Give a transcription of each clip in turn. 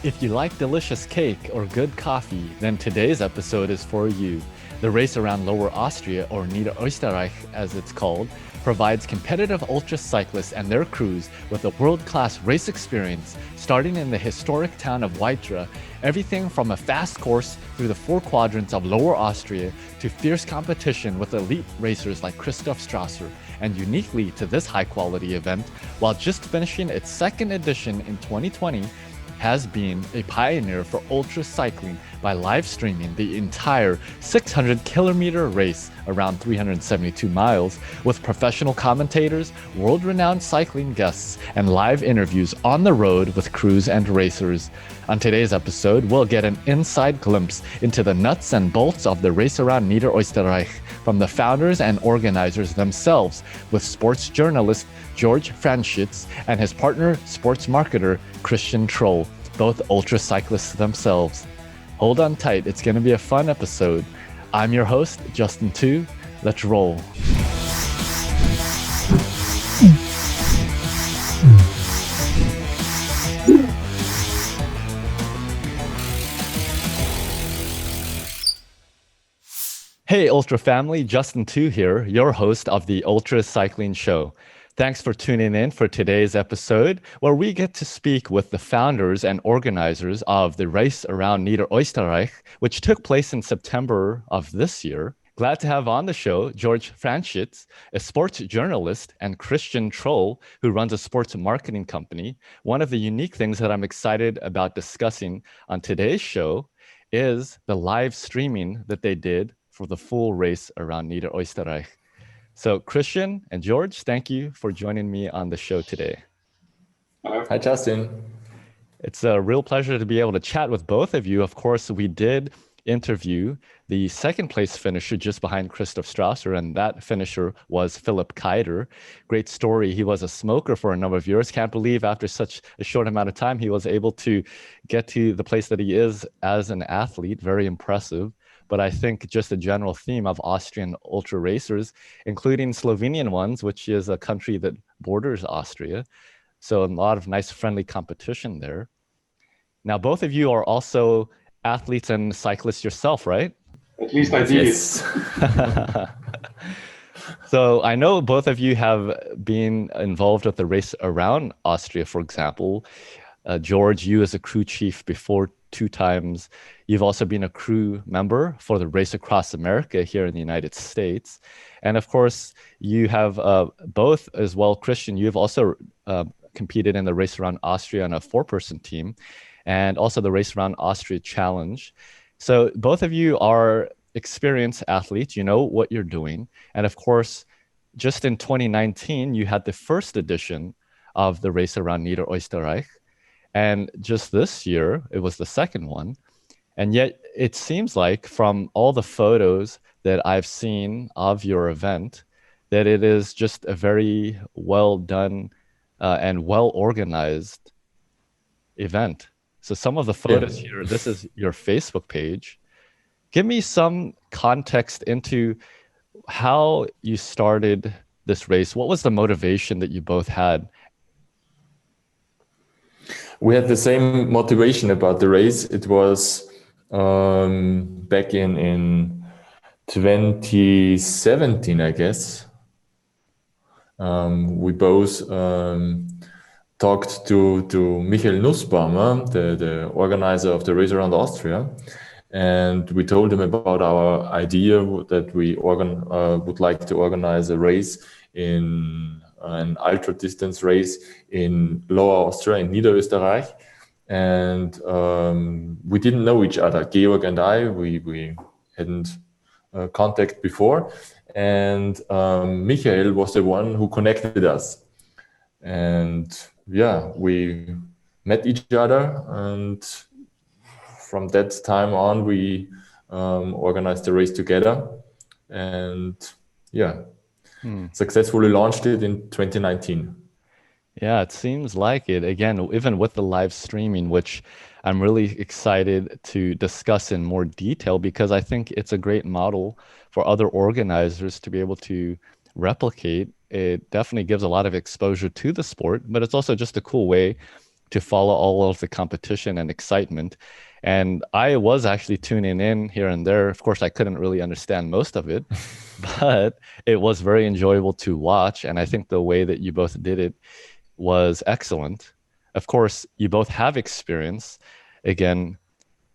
If you like delicious cake or good coffee, then today's episode is for you. The Race Around Lower Austria, or Niederösterreich as it's called, provides competitive ultra cyclists and their crews with a world-class race experience, starting in the historic town of Weitra. Everything from a fast course through the four quadrants of Lower Austria to fierce competition with elite racers like Christoph Strasser, and uniquely to this high-quality event, while just finishing its second edition in 2020, has been a pioneer for ultra cycling by live streaming the entire 600-kilometer race around 372 miles with professional commentators, world-renowned cycling guests, and live interviews on the road with crews and racers. On today's episode, we'll get an inside glimpse into the nuts and bolts of the Race Around Niederösterreich from the founders and organizers themselves, with sports journalist Georg Franschitz and his partner, sports marketer Christian Troll, both ultra cyclists themselves. Hold on tight, it's going to be a fun episode. I'm your host, Justin Tu. Let's roll. Hey, Ultra family, Justin Tu here, your host of the Ultra Cycling Show. Thanks for tuning in for today's episode, where we get to speak with the founders and organizers of the Race Around Niederösterreich, which took place in September of this year. Glad to have on the show Georg Franschitz, a sports journalist, and Christian Troll, who runs a sports marketing company. One of the unique things that I'm excited about discussing on today's show is the live streaming that they did for the full Race Around Niederösterreich. So Christian and George, thank you for joining me on the show today. Hello. Hi, Justin. It's a real pleasure to be able to chat with both of you. Of course, we did interview the second place finisher just behind Christoph Strasser, and that finisher was Philipp Kaider. Great story. He was a smoker for a number of years. Can't believe after such a short amount of time, he was able to get to the place that he is as an athlete. Very impressive. But I think just a general theme of Austrian ultra racers, including Slovenian ones, which is a country that borders Austria. So a lot of nice friendly competition there. Now, both of you are also athletes and cyclists yourself, right? At least I did. Yes. So I know both of you have been involved with the Race Around Austria, for example. George, you as a crew chief before 2 times. You've also been a crew member for the Race Across America here in the United States. And of course, you have both as well, Christian, you've also competed in the Race Around Austria on a 4-person team, and also the Race Around Austria Challenge. So both of you are experienced athletes, you know what you're doing. And of course, just in 2019, you had the first edition of the Race Around Niederösterreich. And just this year, it was the second one. And yet it seems like from all the photos that I've seen of your event, that it is just a very well done and well organized event. So some of the photos here, this is your Facebook page. Give me some context into how you started this race. What was the motivation that you both had? We had the same motivation about the race. It was back in 2017, I guess. We both talked to Michael Nussbaumer, the organizer of the Race Around Austria, and we told him about our idea that we would like to organize a race in an ultra distance race in Lower Austria, in Niederösterreich. And we didn't know each other, Georg and I, we hadn't contact before. And Michael was the one who connected us. And yeah, we met each other. And from that time on, we organized the race together. And yeah. Successfully launched it in 2019. Yeah, it seems like it. Again, even with the live streaming, which I'm really excited to discuss in more detail, because I think it's a great model for other organizers to be able to replicate. It definitely gives a lot of exposure to the sport, but it's also just a cool way to follow all of the competition and excitement. And I was actually tuning in here and there. Of course, I couldn't really understand most of it, but it was very enjoyable to watch. And I think the way that you both did it was excellent. Of course, you both have experience. Again,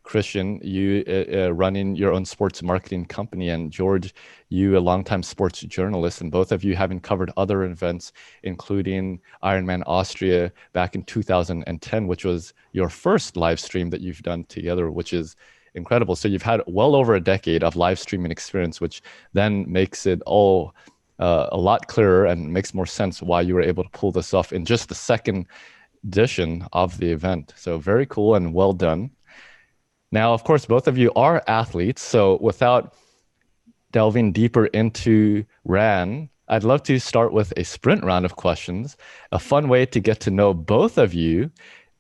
Christian, you running your own sports marketing company, and George, you a longtime sports journalist, and both of you having covered other events, including Ironman Austria back in 2010, which was your first live stream that you've done together, which is incredible. So you've had well over a decade of live streaming experience, which then makes it all a lot clearer and makes more sense why you were able to pull this off in just the second edition of the event. So very cool and well done. Now, of course, both of you are athletes, so without delving deeper into RAN, I'd love to start with a sprint round of questions, a fun way to get to know both of you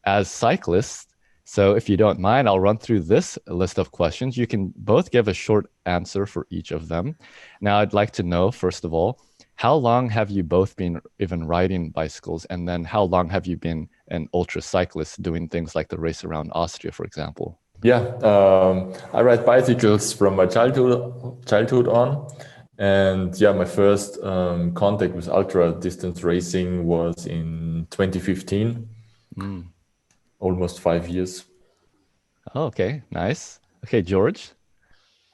as cyclists. So if you don't mind, I'll run through this list of questions. You can both give a short answer for each of them. Now, I'd like to know, first of all, how long have you both been even riding bicycles? And then how long have you been an ultra cyclist doing things like the Race Around Austria, for example? Yeah, I ride bicycles from my childhood on. And yeah, my first contact with ultra distance racing was in 2015, almost 5 years. Oh, okay, nice. Okay, George?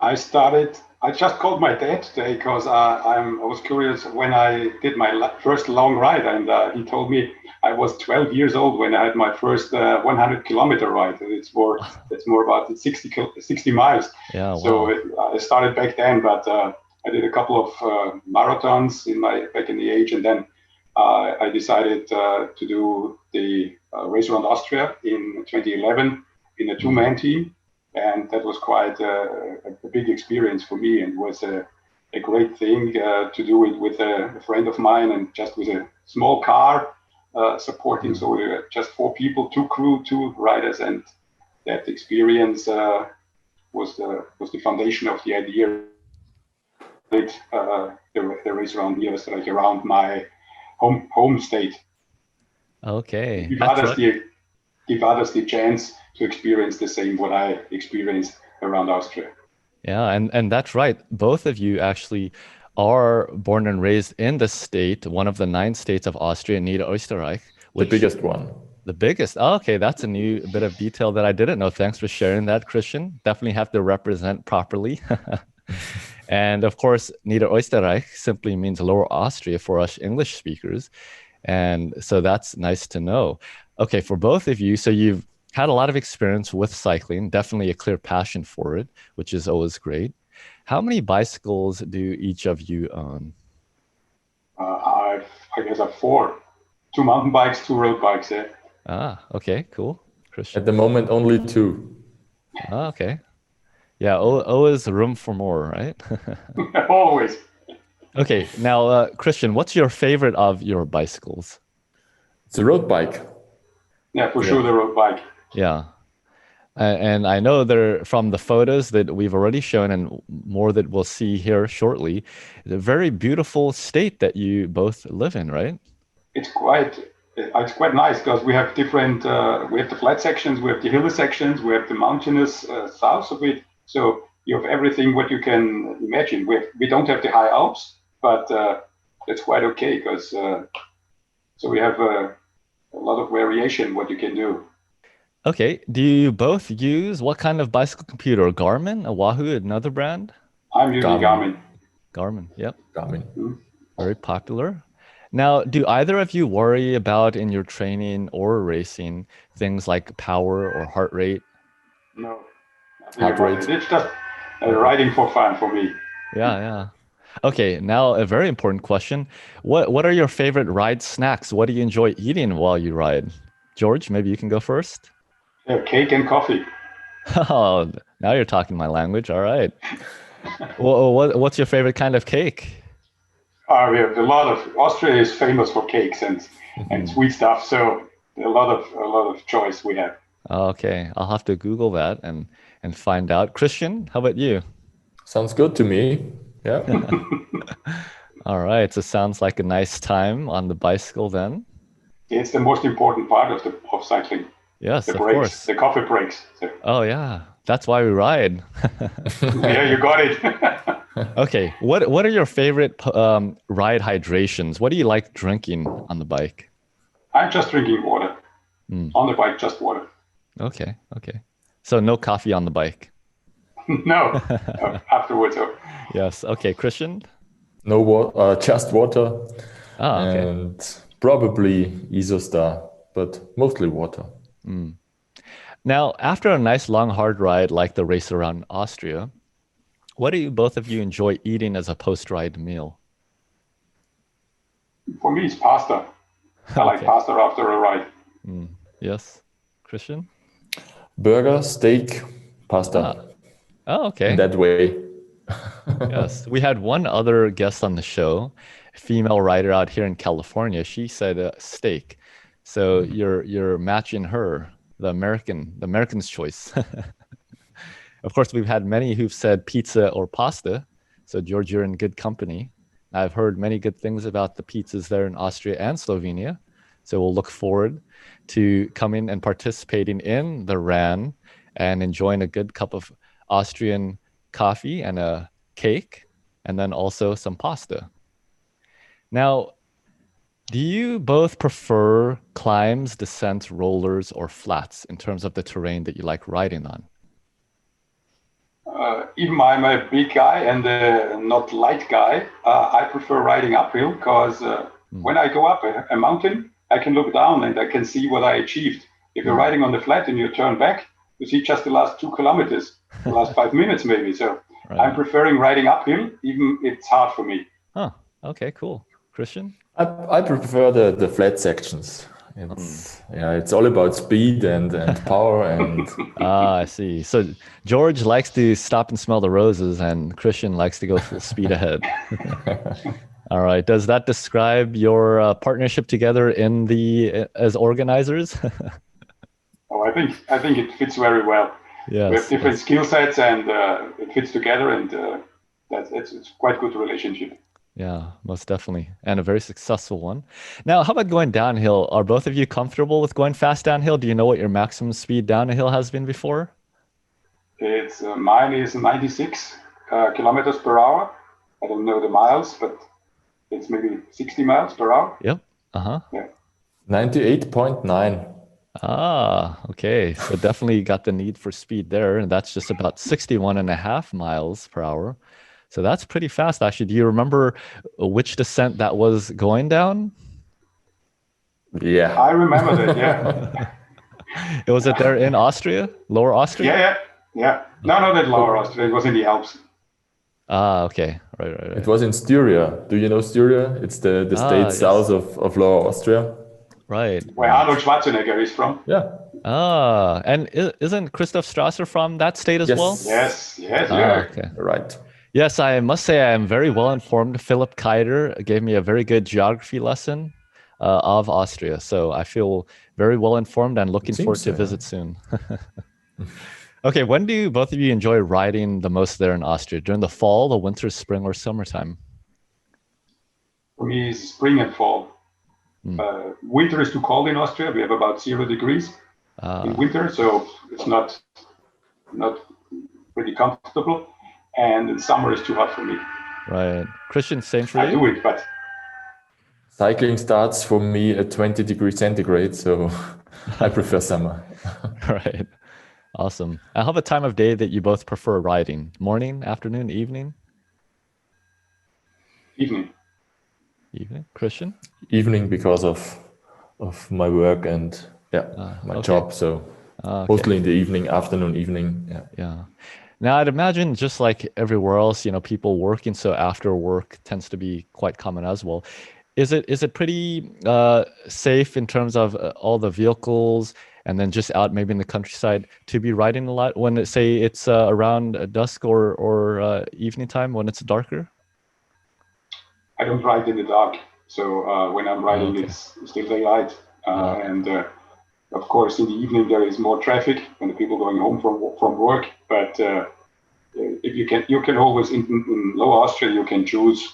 I just called my dad today because I was curious when I did my first long ride, and he told me I was 12 years old when I had my first 100-kilometer ride. It's more about 60 miles. Yeah, so wow. I started back then, but I did a couple of marathons back in the age, and then I decided to do the Race Around Austria in 2011 in a two-man team. And that was quite a big experience for me, and was a great thing to do it with a friend of mine, and just with a small car supporting. So we were just 4 people, 2 crew, 2 riders, and that experience was the foundation of the idea. The Race Around Niederösterreich, around my home state. Okay. Give others the chance to experience the same what I experienced around Austria. Yeah, and that's right. Both of you actually are born and raised in the state, one of the 9 states of Austria, Niederösterreich. The biggest one. The biggest. Oh, okay, that's a new bit of detail that I didn't know. Thanks for sharing that, Christian. Definitely have to represent properly. And of course, Niederösterreich simply means Lower Austria for us English speakers. And so that's nice to know. Okay, for both of you, so you've had a lot of experience with cycling, definitely a clear passion for it, which is always great. How many bicycles do each of you own? I guess I have 4. 2 mountain bikes, 2 road bikes. Yeah. Ah, okay, cool. Christian? At the moment, only 2. Ah, okay. Yeah, always room for more, right? Always. Okay, now, Christian, what's your favorite of your bicycles? It's a road bike. Yeah, for sure, the road bike. Yeah. And I know they're from the photos that we've already shown and more that we'll see here shortly. It's a very beautiful state that you both live in, right? It's quite nice because we have different, we have the flat sections, we have the hilly sections, we have the mountainous south of it. So you have everything what you can imagine. We don't have the high Alps, but that's quite okay because so we have a lot of variation what you can do. Okay. Do you both use what kind of bicycle computer? A Garmin, a Wahoo, another brand? I'm using Garmin. Garmin, yep. Garmin. Mm-hmm. Very popular. Now, do either of you worry about in your training or racing things like power or heart rate? No. Heart rate. It's just riding for fun for me. Yeah. Okay, now a very important question. What are your favorite ride snacks? What do you enjoy eating while you ride? George, maybe you can go first. Cake and coffee. Oh, now you're talking my language. All right. What's your favorite kind of cake? We have Austria is famous for cakes and sweet stuff. So a lot of choice we have. Okay, I'll have to Google that and find out. Christian, how about you? Sounds good to me. Yeah. All right. So sounds like a nice time on the bicycle then. it's the most important part of cycling. Yes, The of breaks, course. the coffee breaks. So, Oh yeah, that's why we ride. yeah, you got it. Okay, what are your favorite ride hydrations? What do you like drinking on the bike? I'm just drinking water. On the bike, just water. Okay. So no coffee on the bike. No, afterwards. Yes. Okay, Christian. No water, just water, Okay. and probably Isostar, but mostly water. Now, after a nice long hard ride like the Race Around Austria, what do both of you enjoy eating as a post-ride meal? For me, it's pasta. I like pasta after a ride. Yes, Christian. Burger, steak, pasta. Oh, okay. In that way. Yes, we had one other guest on the show, a female rider out here in California. She said steak, so you're matching her, the American's choice. Of course, we've had many who've said pizza or pasta. So George, you're in good company. I've heard many good things about the pizzas there in Austria and Slovenia. So we'll look forward to coming and participating in the RAN and enjoying a good cup of Austrian coffee and a cake, and then also some pasta. Now, do you both prefer climbs, descents, rollers, or flats in terms of the terrain that you like riding on? Even I'm a big guy and not light guy. I prefer riding uphill because when I go up a mountain, I can look down and I can see what I achieved. If you're riding on the flat and you turn back, you see just the last 2 kilometers, the last 5 minutes maybe. So I'm preferring riding uphill, even if it's hard for me. Huh. Okay, cool. Christian? I prefer the flat sections. It's all about speed and power and I see. So George likes to stop and smell the roses, and Christian likes to go full speed ahead. All right. Does that describe your partnership together as organizers? I think it fits very well. Yes, we have different skill sets, and it fits together, and it's quite good relationship. Yeah, most definitely. And a very successful one. Now, how about going downhill? Are both of you comfortable with going fast downhill? Do you know what your maximum speed down a hill has been before? It's mine is 96 kilometers per hour. I don't know the miles, but it's maybe 60 miles per hour. Yep. Yeah. 98.9. Okay. So definitely got the need for speed there. And that's just about 61.5 miles per hour. So that's pretty fast, actually. Do you remember which descent that was going down? Yeah. I remember that, yeah. Was it there in Austria? Lower Austria? Yeah. No, not that Lower Austria. It was in the Alps. Okay. Right. It was in Styria. Do you know Styria? It's the state south of Lower Austria. Right. Where Arnold Schwarzenegger is from. Yeah. And isn't Christoph Strasser from that state as well? Yes. Okay. Right. Yes, I must say I am very well informed. Philipp Kaider gave me a very good geography lesson of Austria. So I feel very well informed and looking forward to visit soon. Okay, when do both of you enjoy riding the most there in Austria? During the fall, the winter, spring, or summertime? For me, it's spring and fall. Winter is too cold in Austria. We have about 0 degrees in winter, so it's not pretty comfortable. And in summer is too hot for me. Right. Christian, same for you? I do it, but... Cycling starts for me at 20 degrees centigrade, so I prefer summer. Right. Awesome. How about time of day that you both prefer riding? Morning, afternoon, evening? Evening. Evening. Christian? Evening because of my work and my job. So mostly in the evening, afternoon, evening. Yeah. Now, I'd imagine just like everywhere else, people working, so after work tends to be quite common as well. Is it pretty safe in terms of all the vehicles and then just out maybe in the countryside to be riding a lot when it's around dusk or evening time when it's darker? I don't ride in the dark. So when I'm riding, it's still daylight. And of course, in the evening, there is more traffic when the people going home from work. But if you can always, in Lower Austria, you can choose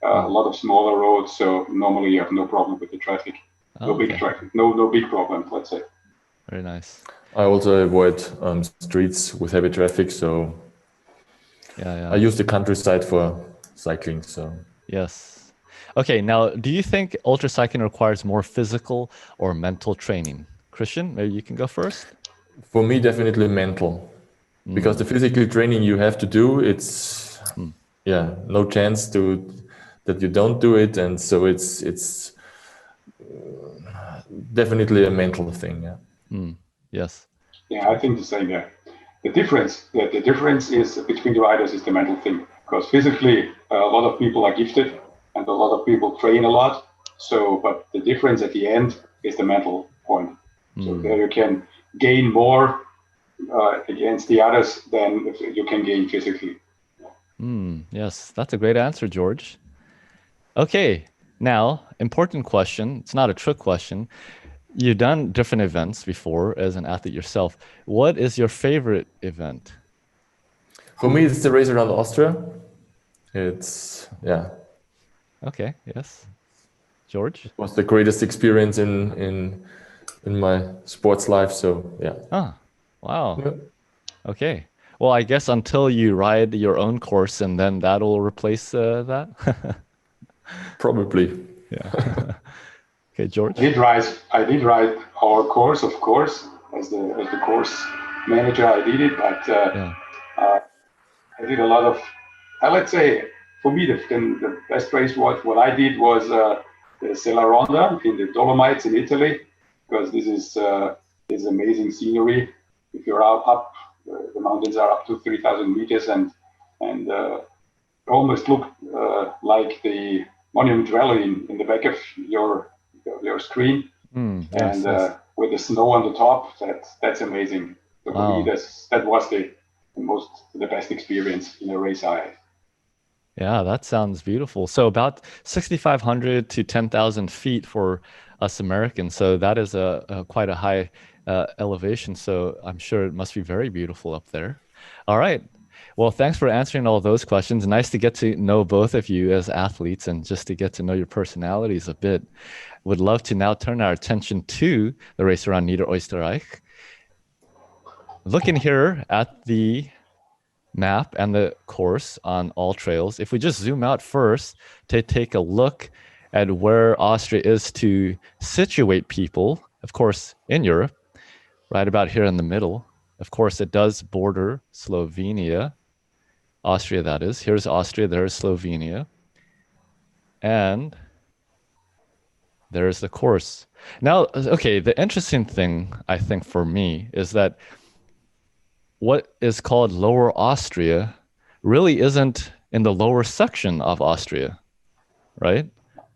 a lot of smaller roads. So normally you have no problem with the traffic. No big Okay. traffic, no big problems, let's say. Very nice. I also avoid streets with heavy traffic, so Yeah. I use the countryside for cycling. So Yes. Okay, now, do you think ultra cycling requires more physical or mental training? Christian, maybe you can go first. for me, definitely mental, because the physical training you have to do, it's no chance that you don't do it, and so it's definitely a mental thing. Yeah. Yes. Yeah, I think the same. Yeah, the difference is between the riders is the mental thing, because physically a lot of people are gifted and a lot of people train a lot. So, but the difference at the end is the mental point. So there you can gain more against the others than if you can gain physically. Yes, that's a great answer, George. Okay, now, important question. It's not a trick question. You've done different events before as an athlete yourself. What is your favorite event? For me, it's the Race Around Austria. It's Okay, yes. George? was the greatest experience in my sports life. So yeah. Ah, wow. Yeah. Okay. Well, I guess until you ride your own course, and then that'll replace that. Probably. Yeah. Okay, George. I did ride our course, of course, as the course manager. I did it, but I did a lot of. Let's say for me, the best race was what I did was the Ronda in the Dolomites in Italy, because this is amazing scenery. If you're out up, the mountains are up to 3,000 meters, and almost look like the Monument Valley in the back of your screen, Yes, yes. with the snow on the top. That's amazing. So for me, that was the best experience in a race I had. Yeah, that sounds beautiful. So about 6,500 to 10,000 feet for us Americans. So that is quite a high elevation. So I'm sure it must be very beautiful up there. All right. Well, thanks for answering all those questions. Nice to get to know both of you as athletes and just to get to know your personalities a bit. Would love to now turn our attention to the Race Around Niederösterreich. Looking here at the map and the course on all trails, if we just zoom out first to take a look at where Austria is to situate people, of course, in Europe, right about here in the middle. Of course, it does border Slovenia, Austria, that is. Here's Austria, there's Slovenia. And there's the course. Now, okay, the interesting thing, I think, for me is that what is called Lower Austria really isn't in the lower section of Austria, right?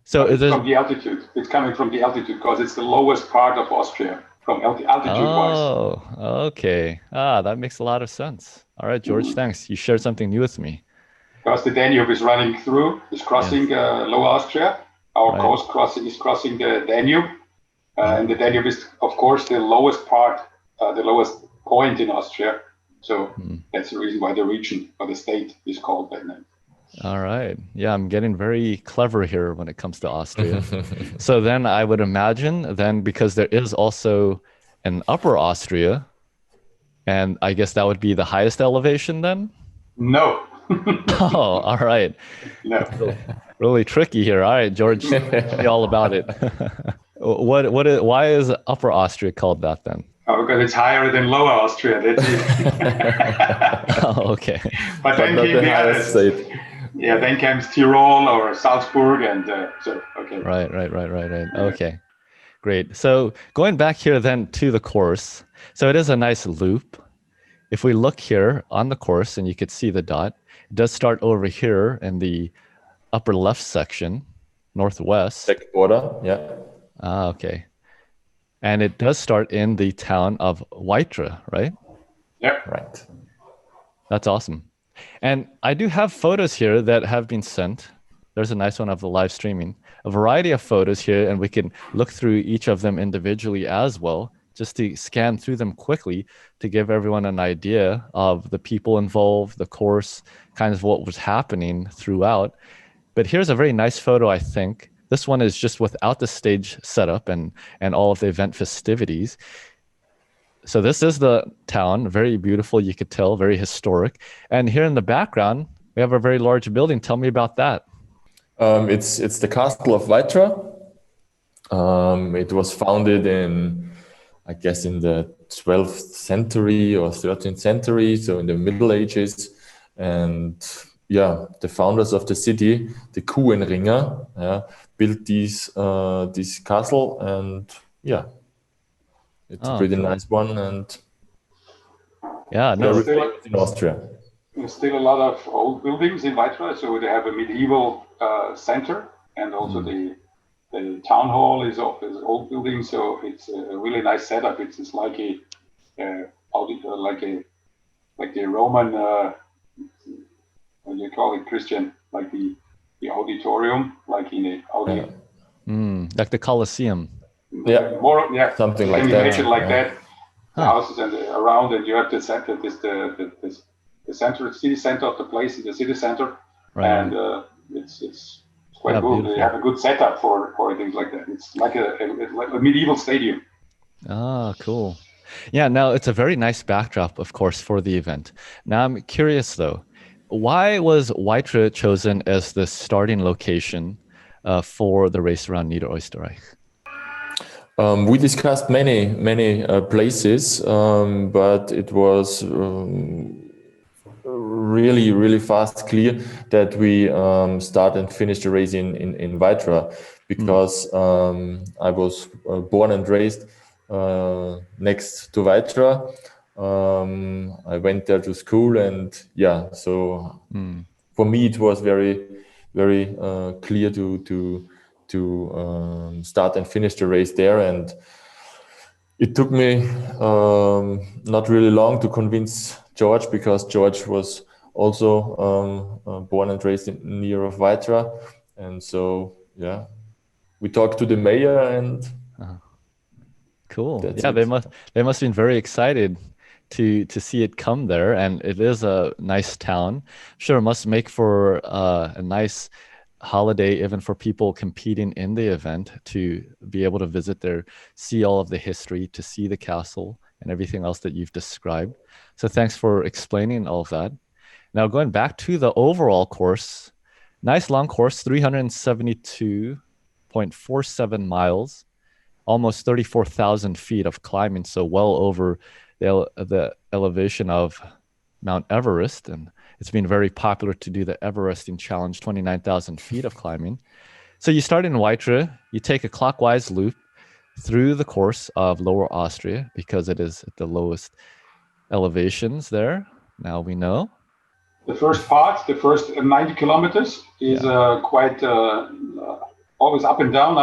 So it's from the altitude. It's coming from the altitude because it's the lowest part of Austria from altitude-wise. Oh, okay. That makes a lot of sense. All right, George, thanks. You shared something new with me. Because the Danube is running through, is crossing Lower Austria. Our course is crossing the Danube. And the Danube is, of course, the lowest part, the lowest point in Austria. So that's the reason why the region or the state is called that name. All right. Yeah, I'm getting very clever here when it comes to Austria. So then I would imagine then, because there is also an Upper Austria, and I guess that would be the highest elevation then? No. Oh, all right. No. Really tricky here. All right, George, tell me all about it. Why is Upper Austria called that then? Oh, because it's higher than Lower Austria. That's it. Oh, okay. But then came the others. Yeah, then comes Tyrol or Salzburg, and so okay. Right. Okay, great. So going back here then to the course, so it is a nice loop. If we look here on the course, and you could see the dot, it does start over here in the upper left section, northwest. Second border, yeah. Okay. And it does start in the town of Weitra, right? Yeah. Right. That's awesome. And I do have photos here that have been sent. There's a nice one of the live streaming. A variety of photos here, and we can look through each of them individually as well, just to scan through them quickly to give everyone an idea of the people involved, the course, kind of what was happening throughout. But here's a very nice photo, I think. This one is just without the stage setup and all of the event festivities. So this is the town, very beautiful, you could tell, very historic. And here in the background, we have a very large building. Tell me about that. It's the castle of Weitra. It was founded I guess in the 12th century or 13th century, so in the Middle Ages. And yeah, the founders of the city, the Kuhenringer, built this castle, and yeah, it's a pretty nice one. And yeah, no, in Austria. There's still a lot of old buildings in Weitra, so they have a medieval center, and also the town hall is old building, so it's a really nice setup. It's like like the Roman, what do you call it, Christian, like the auditorium, like in a auditorium. Like the Colosseum. Yeah, something like that. Imagine like that. The houses and around, and you have the center. This the center, city center of the place is the city center, and it's quite good. Beautiful. They have a good setup for things like that. It's like a medieval stadium. Ah, cool. Yeah, now it's a very nice backdrop, of course, for the event. Now I'm curious though, why was Weitra chosen as the starting location for the Race Around Niederösterreich? We discussed many places, but it was really fast clear that we start and finish the race in Weitra, because I was born and raised next to Weitra. I went there to school, and yeah, so for me it was very clear to start and finish the race there. And it took me not really long to convince George, because George was also born and raised near of Weitra. And so, yeah, we talked to the mayor, and cool. Yeah, they must have been very excited to see it come there. And it is a nice town. Sure, it must make for a nice holiday even for people competing in the event, to be able to visit there, see all of the history, to see the castle and everything else that you've described. So thanks for explaining all of that. Now going back to the overall course, nice long course, 372.47 miles, almost 34,000 feet of climbing, so well over the elevation of Mount Everest. And it's been very popular to do the Everesting Challenge, 29,000 feet of climbing. So you start in Weitra, you take a clockwise loop through the course of Lower Austria, because it is at the lowest elevations there. Now we know. The first part, the first 90 kilometers is quite always up and down.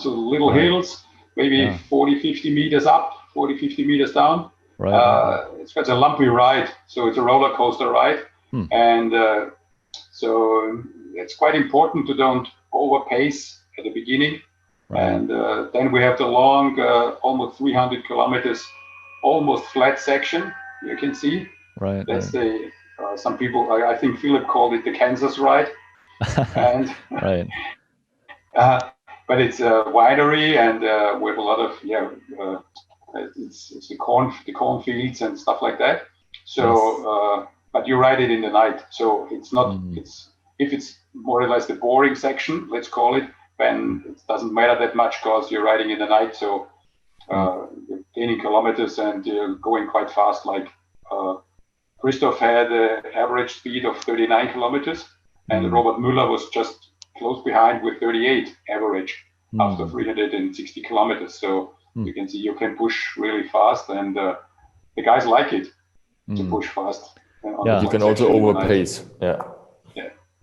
So little hills, maybe 40, 50 meters up, 40, 50 meters down. It's a lumpy ride, so it's a roller coaster ride. And so it's quite important to don't overpace at the beginning. And then we have the long, almost 300 kilometers, almost flat section, you can see. That's the, some people, I think Philipp called it the Kansas ride. And but it's winery, and with a lot of, it's the cornfields and stuff like that. So, but you ride it in the night, so it's not. If it's more or less the boring section, let's call it, then it doesn't matter that much, because you're riding in the night. So you're gaining kilometers, and you're going quite fast. Like Christoph had an average speed of 39 kilometers, and Robert Müller was just close behind with 38 average after 360 kilometers. So you can see you can push really fast, and the guys like it to push fast. You can also overpace.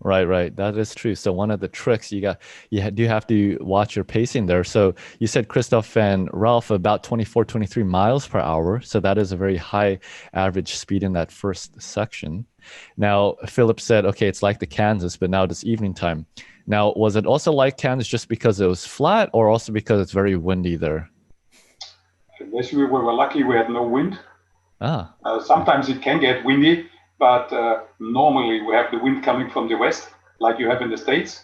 Right. That is true. So one of the tricks you do have to watch your pacing there. So you said Christoph and Ralph about 24, 23 miles per hour. So that is a very high average speed in that first section. Now, Philipp said, okay, it's like the Kansas, but now it's evening time. Now, was it also like Kansas just because it was flat, or also because it's very windy there? This we were lucky we had no wind. Sometimes it can get windy, but normally we have the wind coming from the west, like you have in the States.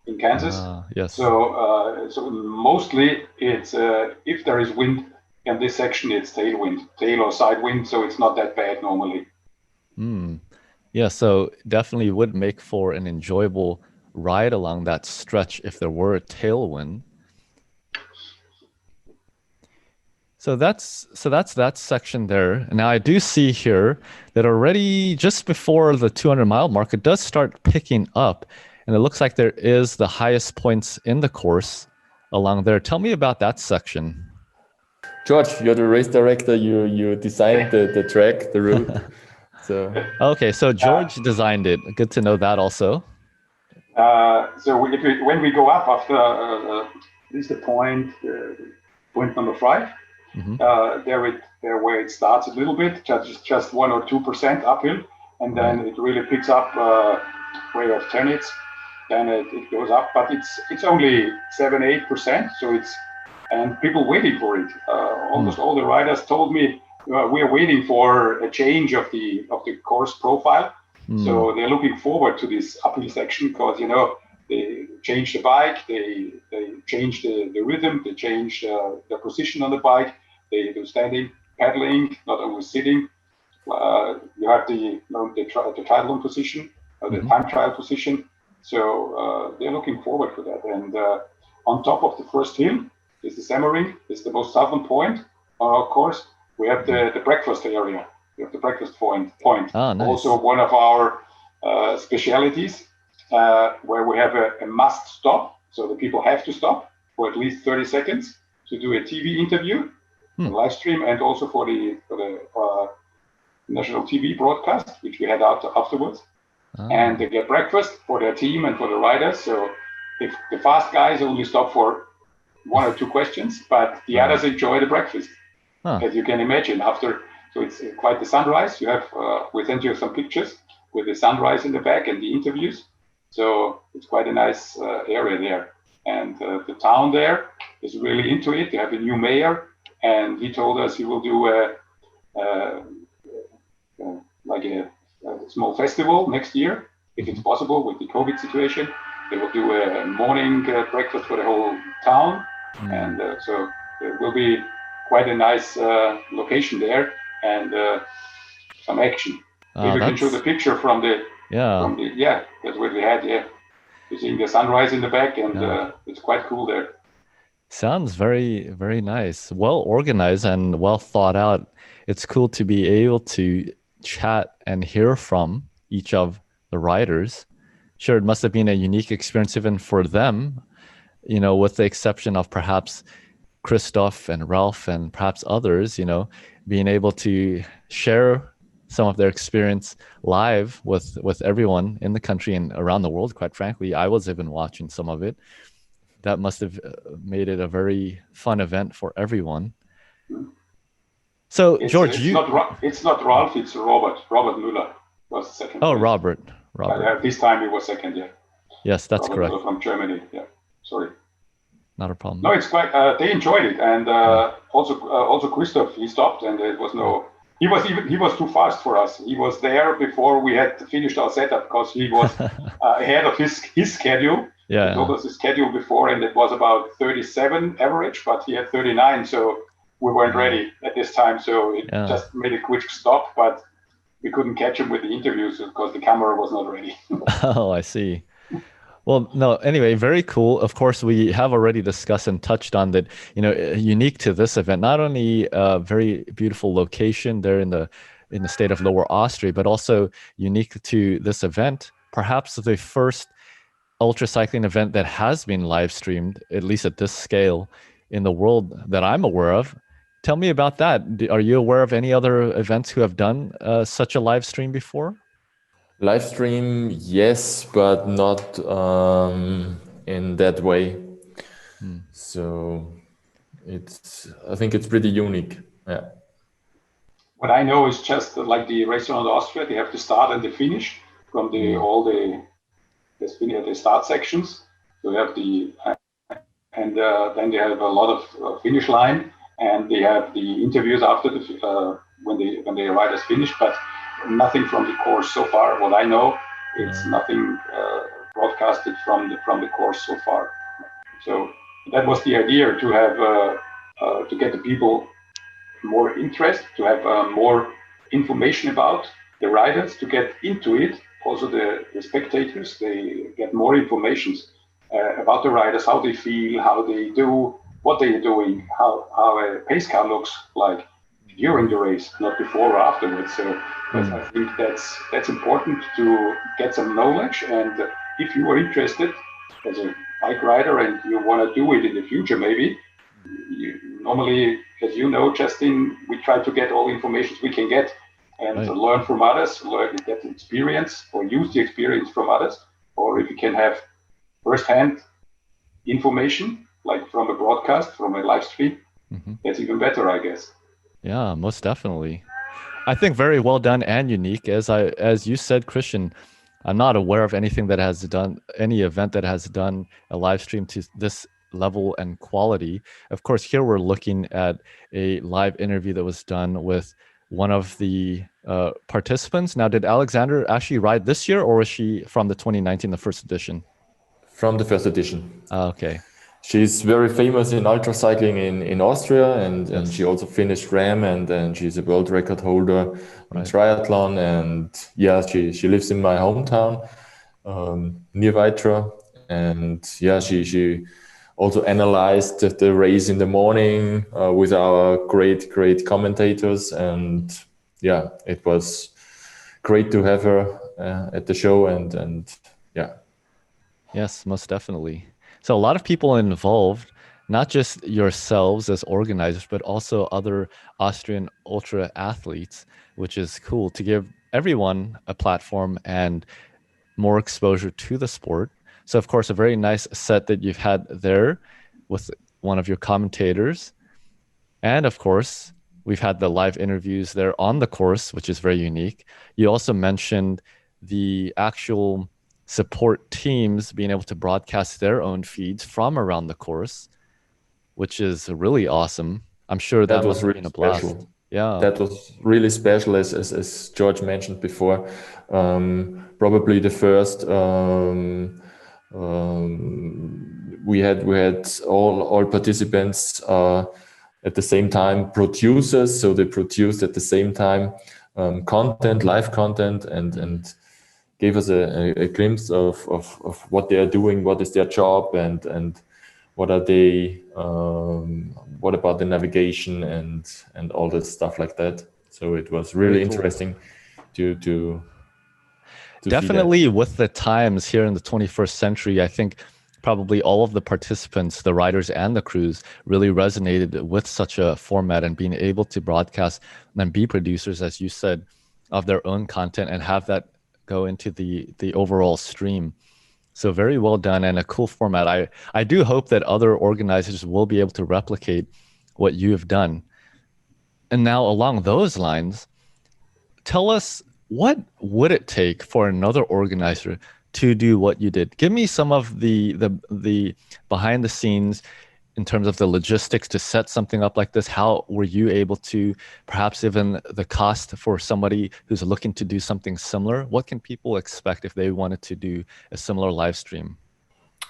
in Kansas. Yes. So mostly it's if there is wind in this section, it's tailwind, tail or side wind, so it's not that bad normally. Yeah, so definitely would make for an enjoyable ride along that stretch if there were a tailwind. So that's that section there. Now I do see here that already just before the 200-mile mark, it does start picking up, and it looks like there is the highest points in the course along there. Tell me about that section. George, you're the race director. You designed the track, the route. So okay, so George designed it. Good to know that also. So when we go up after this is the point number 5. There where it starts a little bit, just 1 or 2% uphill, and then it really picks up where of Tönitz. Then it goes up, but it's only 7-8%. So it's and people waiting for it. Almost all the riders told me we are waiting for a change of the course profile. So they're looking forward to this uphill section because they change the bike, they change the rhythm, they change the position on the bike, they do standing, paddling, not only sitting. You have the triathlon position, the time trial position. So they're looking forward to that. And on top of the first hill is the Semmering, is the most southern point on our course. We have the breakfast area. We have the breakfast point. Oh, nice. Also one of our specialities where we have a must stop. So the people have to stop for at least 30 seconds to do a TV interview, a live stream, and also for the national TV broadcast, which we had afterwards. And they get breakfast for their team and for the riders. So if the fast guys only stop for 1 or 2 questions, but the others enjoy the breakfast. As you can imagine, so it's quite the sunrise. You have we sent you some pictures with the sunrise in the back and the interviews. So it's quite a nice area there. And the town there is really into it. They have a new mayor, and he told us he will do like a small festival next year, if it's possible with the COVID situation. They will do a morning breakfast for the whole town, and so it will be quite a nice location there, and some action. Maybe we can show the picture from the that's what we had. You're seeing the sunrise in the back, and it's quite cool there. Sounds very, very nice. Well organized and well thought out. It's cool to be able to chat and hear from each of the riders. Sure, it must have been a unique experience even for them, with the exception of perhaps Christoph and Ralph and perhaps others, being able to share some of their experience live with everyone in the country and around the world. Quite frankly, I was even watching some of it. That must have made it a very fun event for everyone. So, George, it's not Ralph, it's Robert. Robert Müller was the second. Oh, Robert. This time he was second, yeah. Yes, that's Robert correct. Müller from Germany, yeah. Sorry. Not a problem. No, it's quite. They enjoyed it, and also Christoph. He stopped, and there was no. He was too fast for us. He was there before we had finished our setup because he was ahead of his schedule. Yeah. He told us his schedule before, and it was about 37 average, but he had 39, so we weren't ready at this time. So it just made a quick stop, but we couldn't catch him with the interviews because the camera was not ready. Oh, I see. Well, no, anyway, very cool. Of course, we have already discussed and touched on that, unique to this event, not only a very beautiful location there in the state of Lower Austria, but also unique to this event, perhaps the first ultra cycling event that has been live streamed, at least at this scale in the world that I'm aware of. Tell me about that. Are you aware of any other events who have done such a live stream before? Live stream, yes, but not in that way. So I think it's pretty unique. Yeah. What I know is just like the Race Around Austria, they have the start and the finish from all the start sections. So you have then they have a lot of finish line, and they have the interviews after when the riders finish, but nothing from the course so far. What I know, it's nothing broadcasted from the course so far. So that was the idea, to have to get the people more interest, to have more information about the riders, to get into it. Also the spectators, they get more information about the riders, how they feel, how they do, what they're doing, how a pace car looks like during the race, not before or afterwards. So I think that's important to get some knowledge. And if you are interested as a bike rider and you want to do it in the future, maybe, normally, as you know, Justin, we try to get all the information we can get and to learn from others, get the experience or use the experience from others. Or if you can have first-hand information, like from a broadcast, from a live stream, that's even better, I guess. Yeah, most definitely. I think very well done and unique. As you said, Christian, I'm not aware of anything that has done any event that has done a live stream to this level and quality. Of course, here we're looking at a live interview that was done with one of the participants. Now, did Alexander actually ride this year, or was she from the 2019, the first edition? From the first edition. Okay. She's very famous in ultra cycling in Austria, and she also finished RAM, and she's a world record holder in triathlon. And yeah, she lives in my hometown near Weitra. And yeah, she also analyzed the race in the morning with our great commentators. And yeah, it was great to have her at the show. And yeah. Yes, most definitely. So a lot of people involved, not just yourselves as organizers, but also other Austrian ultra athletes, which is cool to give everyone a platform and more exposure to the sport. So of course, a very nice set that you've had there with one of your commentators. And of course, we've had the live interviews there on the course, which is very unique. You also mentioned the actual support teams being able to broadcast their own feeds from around the course, which is really awesome. I'm sure that was really a blast. Special. Yeah, that was really special, as George mentioned before. Probably the first we had all participants at the same time producers, so they produced at the same time live content, and gave us a glimpse of what they are doing, what is their job, and what are they, what about the navigation and all that stuff like that. So it was really interesting to definitely with the times here in the 21st century. I think probably all of the participants, the riders and the crews, really resonated with such a format and being able to broadcast and be producers, as you said, of their own content and have that go into the overall stream. So very well done and a cool format. I do hope that other organizers will be able to replicate what you have done. And now along those lines, tell us, what would it take for another organizer to do what you did? Give me some of the behind the scenes in terms of the logistics to set something up like this. How were you able to, perhaps even the cost for somebody who's looking to do something similar? What can people expect if they wanted to do a similar live stream?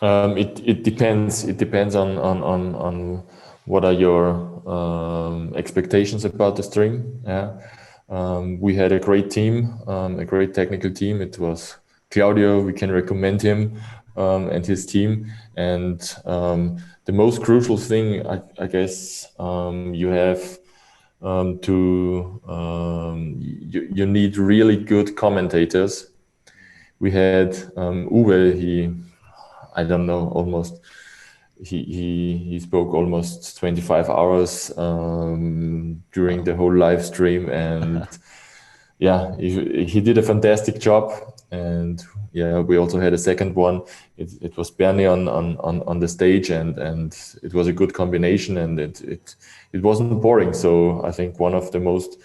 It depends. It depends on what are your expectations about the stream. Yeah. We had a great team, a great technical team. It was Claudio, we can recommend him and his team. And the most crucial thing, I guess, you have you need really good commentators. We had Uwe, I don't know, almost, he spoke almost 25 hours during the whole live stream, and yeah, he did a fantastic job. And yeah, we also had a second one. It was Bernie on the stage, and it was a good combination, and it wasn't boring. So I think one of the most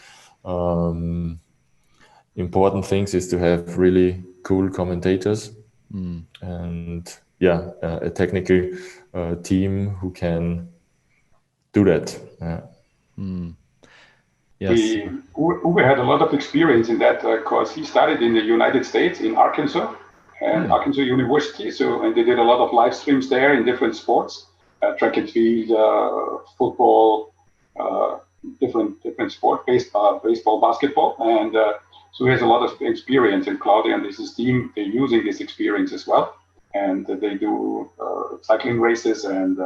important things is to have really cool commentators, and yeah, a technical team who can do that. Yes. Uwe had a lot of experience in that course. He started in the United States, in Arkansas, and Arkansas University. And they did a lot of live streams there in different sports, track and field, football, different sport, baseball, basketball. And so he has a lot of experience. And Claudia and his team, they're using this experience as well. And they do cycling races and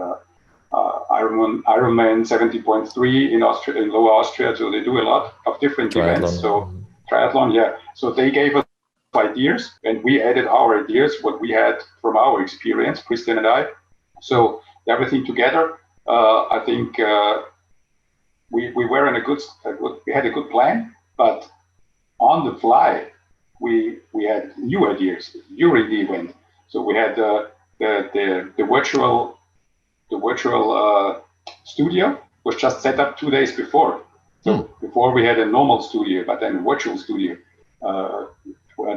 Ironman 70.3 in Austria, in Lower Austria. So they do a lot of different events. So triathlon, yeah. So they gave us ideas, and we added our ideas, what we had from our experience, Christian and I. So everything together, I think we were in we had a good plan, but on the fly, we had new ideas during the event. So we had the virtual studio was just set up 2 days before. So before we had a normal studio, but then a virtual studio.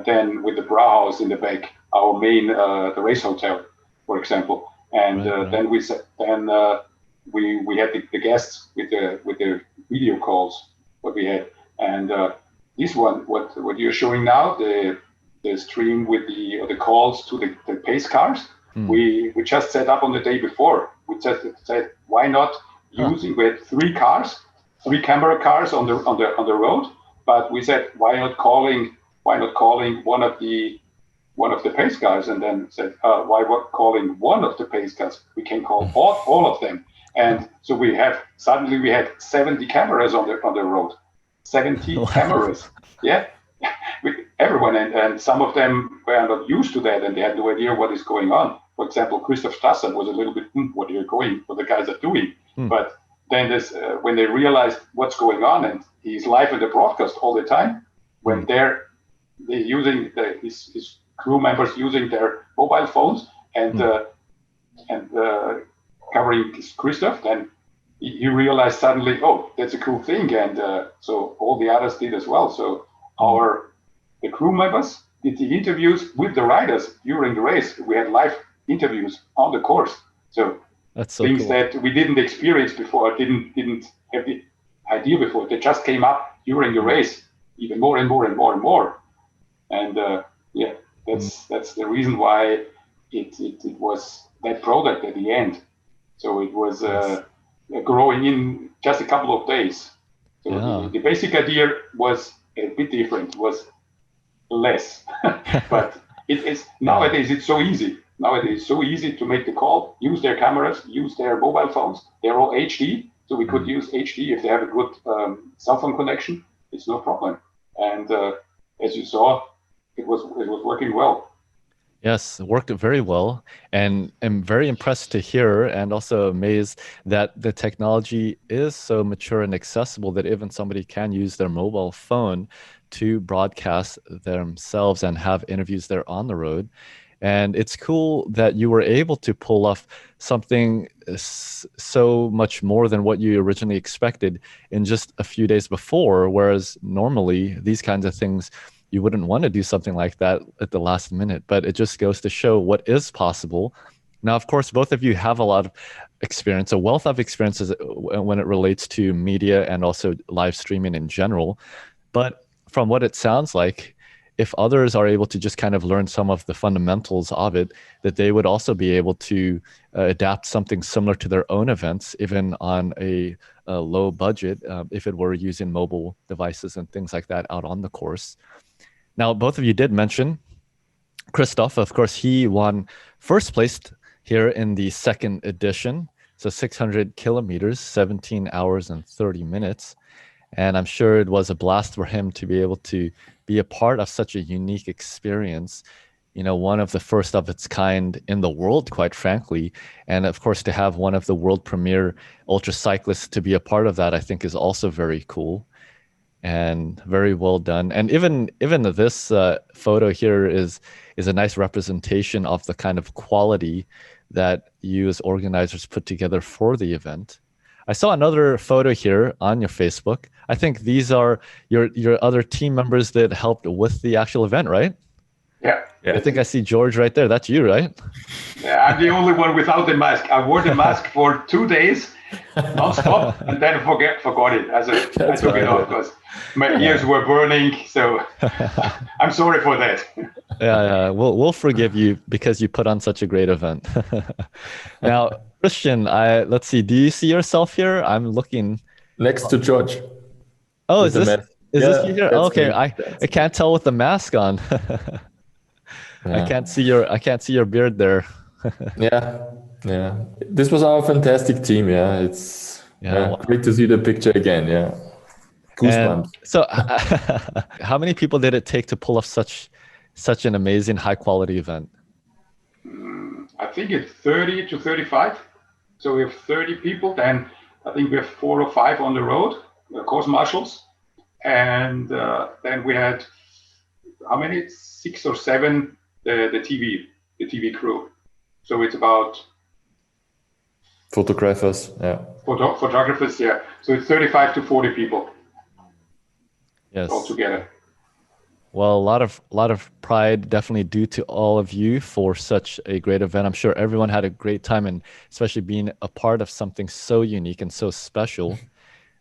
Then with the Brauhaus in the back, our main the race hotel, for example. And then we had the guests with the video calls what we had. And this one, what you're showing now, the stream with the calls to the pace cars, we just set up on the day before. We just said, why not using, we had 3 camera cars on the road, but we said, why not calling one of the pace cars, and then said, why not calling one of the pace cars? We can call all of them. And so suddenly we had 70 cameras on the road, 70 cameras. Yeah. Everyone, and some of them were not used to that, and they had no idea what is going on. For example, Christoph Strasser was a little bit, what the guys are doing. But then when they realized what's going on, and he's live in the broadcast all the time, when they're using his crew members using their mobile phones and covering Christoph, then he realized suddenly, oh, that's a cool thing, and so all the others did as well. So the crew members did the interviews with the riders during the race. We had live interviews on the course. So that's so things cool. that we didn't experience before, didn't have the idea before. They just came up during the race, even more and more and more and more. And that's the reason why it was that product at the end. So it was growing in just a couple of days. So the basic idea was a bit different, was less. But nowadays it's so easy. Nowadays it's so easy to make the call, use their cameras, use their mobile phones. They're all HD, so we could use HD if they have a good cell phone connection. It's no problem. And as you saw, it was working well. Yes, it worked very well, and I'm very impressed to hear and also amazed that the technology is so mature and accessible that even somebody can use their mobile phone to broadcast themselves and have interviews there on the road. And it's cool that you were able to pull off something so much more than what you originally expected in just a few days before, whereas normally these kinds of things, you wouldn't want to do something like that at the last minute, but it just goes to show what is possible. Now, of course, both of you have a lot of experience, a wealth of experiences when it relates to media and also live streaming in general. But from what it sounds like, if others are able to just kind of learn some of the fundamentals of it, that they would also be able to adapt something similar to their own events, even on a low budget, if it were using mobile devices and things like that out on the course. Now, both of you did mention Christoph. Of course, he won first place here in the second edition. So 600 kilometers, 17 hours and 30 minutes. And I'm sure it was a blast for him to be able to be a part of such a unique experience, you know, one of the first of its kind in the world, quite frankly. And of course, to have one of the world premier ultra cyclists to be a part of that, I think is also very cool and very well done. And even this photo here is a nice representation of the kind of quality that you as organizers put together for the event. I saw another photo here on your Facebook. I think these are your other team members that helped with the actual event, right? Yeah. I think I see George right there. That's you, right? Yeah, I'm the only one without the mask. I wore the mask for 2 days, non-stop, and then forgot it. I took it off because my ears were burning. So I'm sorry for that. Yeah, we'll forgive you because you put on such a great event. Now, Christian, let's see. Do you see yourself here? I'm looking next to George. Oh, is this you here? Oh, okay, me. I can't tell with the mask on. Yeah. I can't see your beard there. Yeah. This was our fantastic team. Yeah, it's great to see the picture again. Yeah, goosebumps. So, how many people did it take to pull off such an amazing, high quality event? I think it's 30 to 35. So we have 30 people. Then I think we have 4 or 5 on the road, course marshals, and then we had how many? 6 or 7 the TV crew. So it's about photographers, photographers, So it's 35 to 40 people. Yes. All together. Well, a lot of pride definitely due to all of you for such a great event. I'm sure everyone had a great time, and especially being a part of something so unique and so special.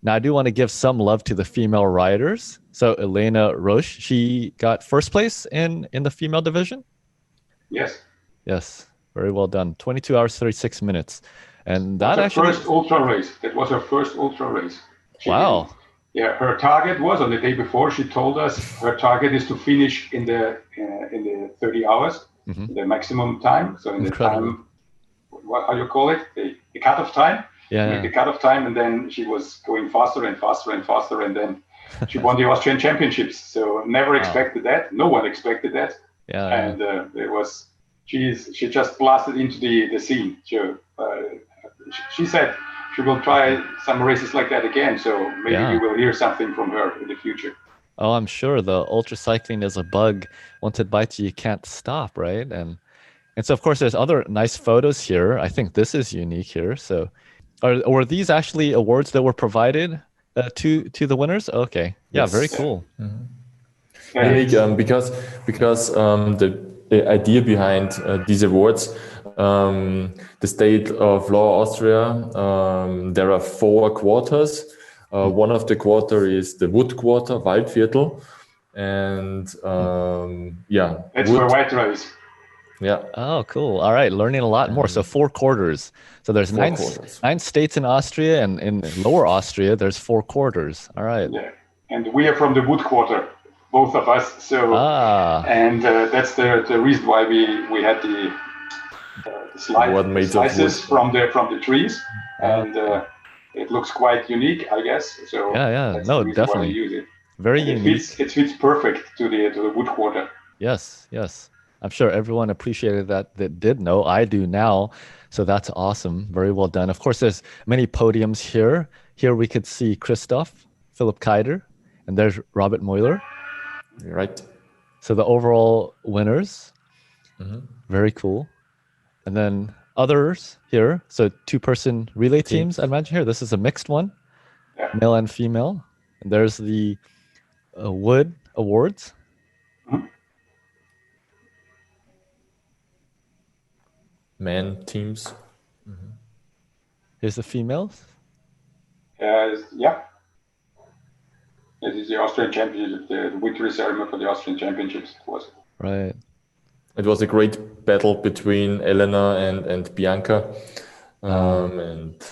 Now, I do want to give some love to the female riders. So Elena Roche, she got first place in the female division. Yes. Very well done. 22 hours, 36 minutes. And that first ultra race. That was her first ultra race. Wow. Her target was on the day before. She told us her target is to finish in the 30 hours, the maximum time. So in the time, how you call it, the cutoff time. Yeah. The cutoff time, and then she was going faster and faster and faster, and then she won the Austrian Championships. So never expected that. No one expected that. Yeah. And it was. She just blasted into the scene. She said she will try some races like that again. So maybe you will hear something from her in the future. Oh, I'm sure the ultra cycling is a bug. Once it bites you, you can't stop, right? And so of course there's other nice photos here. I think this is unique here. So were these actually awards that were provided to the winners? Okay. Yeah, yes. Very cool. Unique because the idea behind these awards, the state of Lower Austria, there are 4 quarters. One of the quarter is the wood quarter, Waldviertel, and that's where Weitra is. Yeah. Oh, cool. All right, learning a lot more. So 4 quarters. So there's 9 states in Austria, and in Lower Austria there's 4 quarters. All right. Yeah, and we are from the wood quarter. Both of us, so and that's the reason why we had the slices from the trees, and it looks quite unique, I guess. So no, definitely use it. Very unique. It fits perfect to the wood quarter. Yes. I'm sure everyone appreciated that did know. I do now, so that's awesome. Very well done. Of course, there's many podiums here. Here we could see Christoph, Philipp Kaider, and there's Robert Meuler. Right. So the overall winners, very cool. And then others here. So 2-person relay teams. I imagine here. This is a mixed one, male and female. And there's the Wood Awards. Men teams. Here's the females. It is the Austrian Championship, the victory ceremony for the Austrian Championships. It was. Right. It was a great battle between Elena and Bianca. And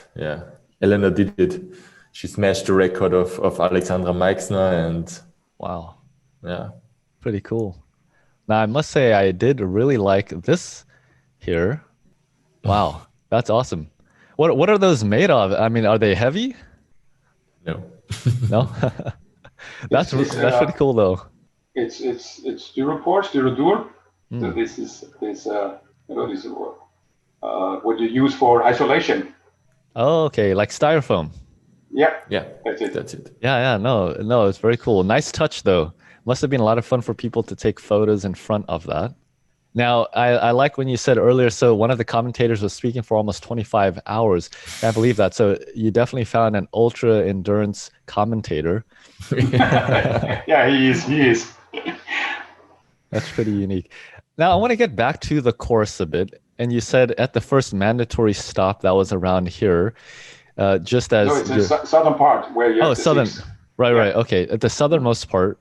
Elena did it. She smashed the record of Alexandra Meixner, and wow. Yeah. Pretty cool. Now I must say I did really like this here. Wow. That's awesome. What are those made of? I mean, are they heavy? No. No? That's pretty cool though. It's Styrodur. So this is what you use for isolation. Oh, okay, like styrofoam. Yeah, that's it. Yeah, no, it's very cool. Nice touch though. Must have been a lot of fun for people to take photos in front of that. Now, I like when you said earlier, so one of the commentators was speaking for almost 25 hours. I believe that. So you definitely found an ultra endurance commentator. Yeah, he is. That's pretty unique. Now, I want to get back to the course a bit. And you said at the first mandatory stop that was around here, just as No, it's the southern part where you have the southern. six. Right, Yeah. right. Okay, at the southernmost part.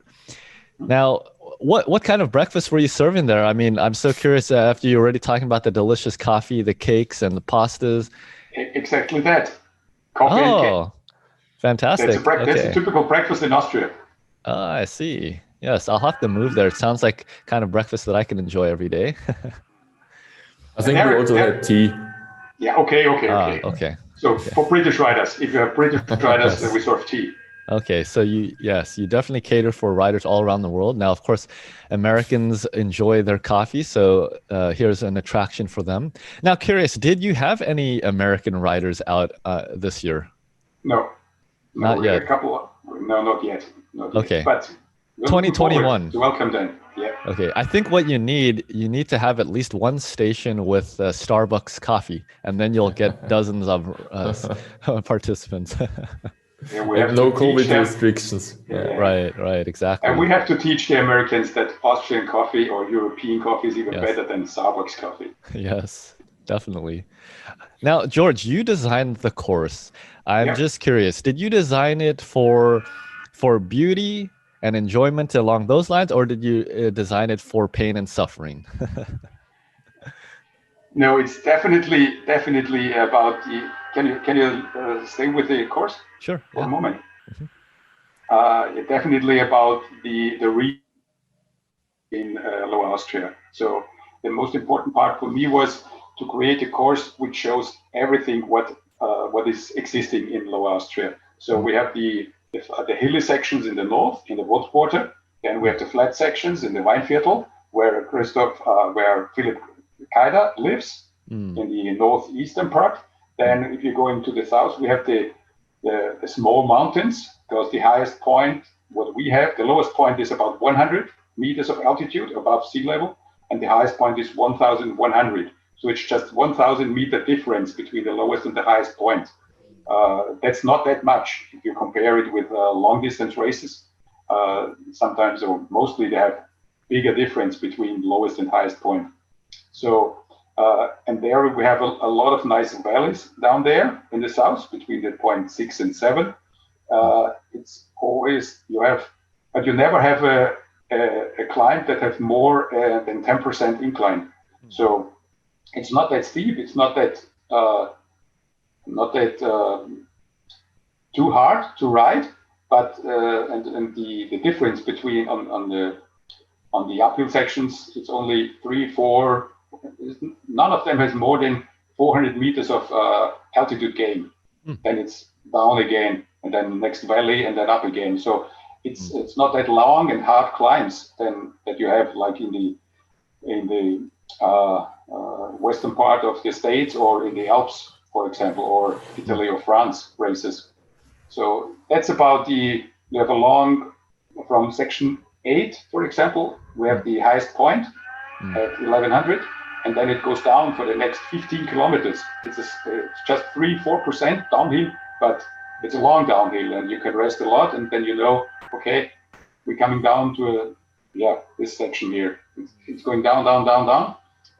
Now, what kind of breakfast were you serving there? I mean, I'm so curious. After you're already talking about the delicious coffee, the cakes, and the pastas. Exactly that. Coffee and cake. Oh, fantastic. That's a Okay. typical breakfast in Austria. I see. Yes, I'll have to move there. It sounds like kind of breakfast that I can enjoy every day. I think we also had tea. Yeah, okay. Okay. So for British riders, if you have British riders, Yes. we serve tea. Okay, so you definitely cater for riders all around the world. Now, of course, Americans enjoy their coffee, so here's an attraction for them. Now, curious, did you have any American riders out this year? No, Not we had yet. a couple. No, not yet. Okay. But we're looking 2021. forward to welcome them. Yeah. Okay, I think what you need to have at least one station with Starbucks coffee, and then you'll get dozens of participants. Yeah, we have no to teach COVID them. restrictions. Yeah. Right, exactly. And we have to teach the Americans that Austrian coffee or European coffee is even Yes. better than Starbucks coffee. Yes, definitely. Now, George, you designed the course. I'm Yeah. just curious, did you design it for beauty and enjoyment along those lines, or did you design it for pain and suffering? No, it's definitely about the. Can you stay with the course Sure. for Yeah. a moment? Definitely about the in Lower Austria. So the most important part for me was to create a course which shows everything what is existing in Lower Austria. So we have the hilly sections in the north, in the Wood Quarter. Then we have the flat sections in the Weinviertel, where where Philipp Kaider lives, in the northeastern part. Then if you go into the south, we have the small mountains, because the highest point, what we have, the lowest point is about 100 meters of altitude above sea level, and the highest point is 1,100. So it's just 1,000 meter difference between the lowest and the highest point. That's not that much if you compare it with long distance races. Sometimes, or mostly, they have bigger difference between lowest and highest point. So, and there we have a lot of nice valleys down there in the south between the point 6 and 7. It's always, but you never have a climb that has more than 10% incline. So it's not that steep. It's not that too hard to ride. But and the difference between on the uphill sections, it's only 3-4. None of them has more than 400 meters of altitude gain. Then it's down again, and then next valley, and then up again. So it's not that long and hard climbs than that you have like in the western part of the States or in the Alps, for example, or Italy or France races. So that's about we have a long, from section 8, for example, we have the highest point at 1100, and then it goes down for the next 15 kilometers. It's just 3-4% downhill, but it's a long downhill, and you can rest a lot, and then okay, we're coming down to this section here. It's going down,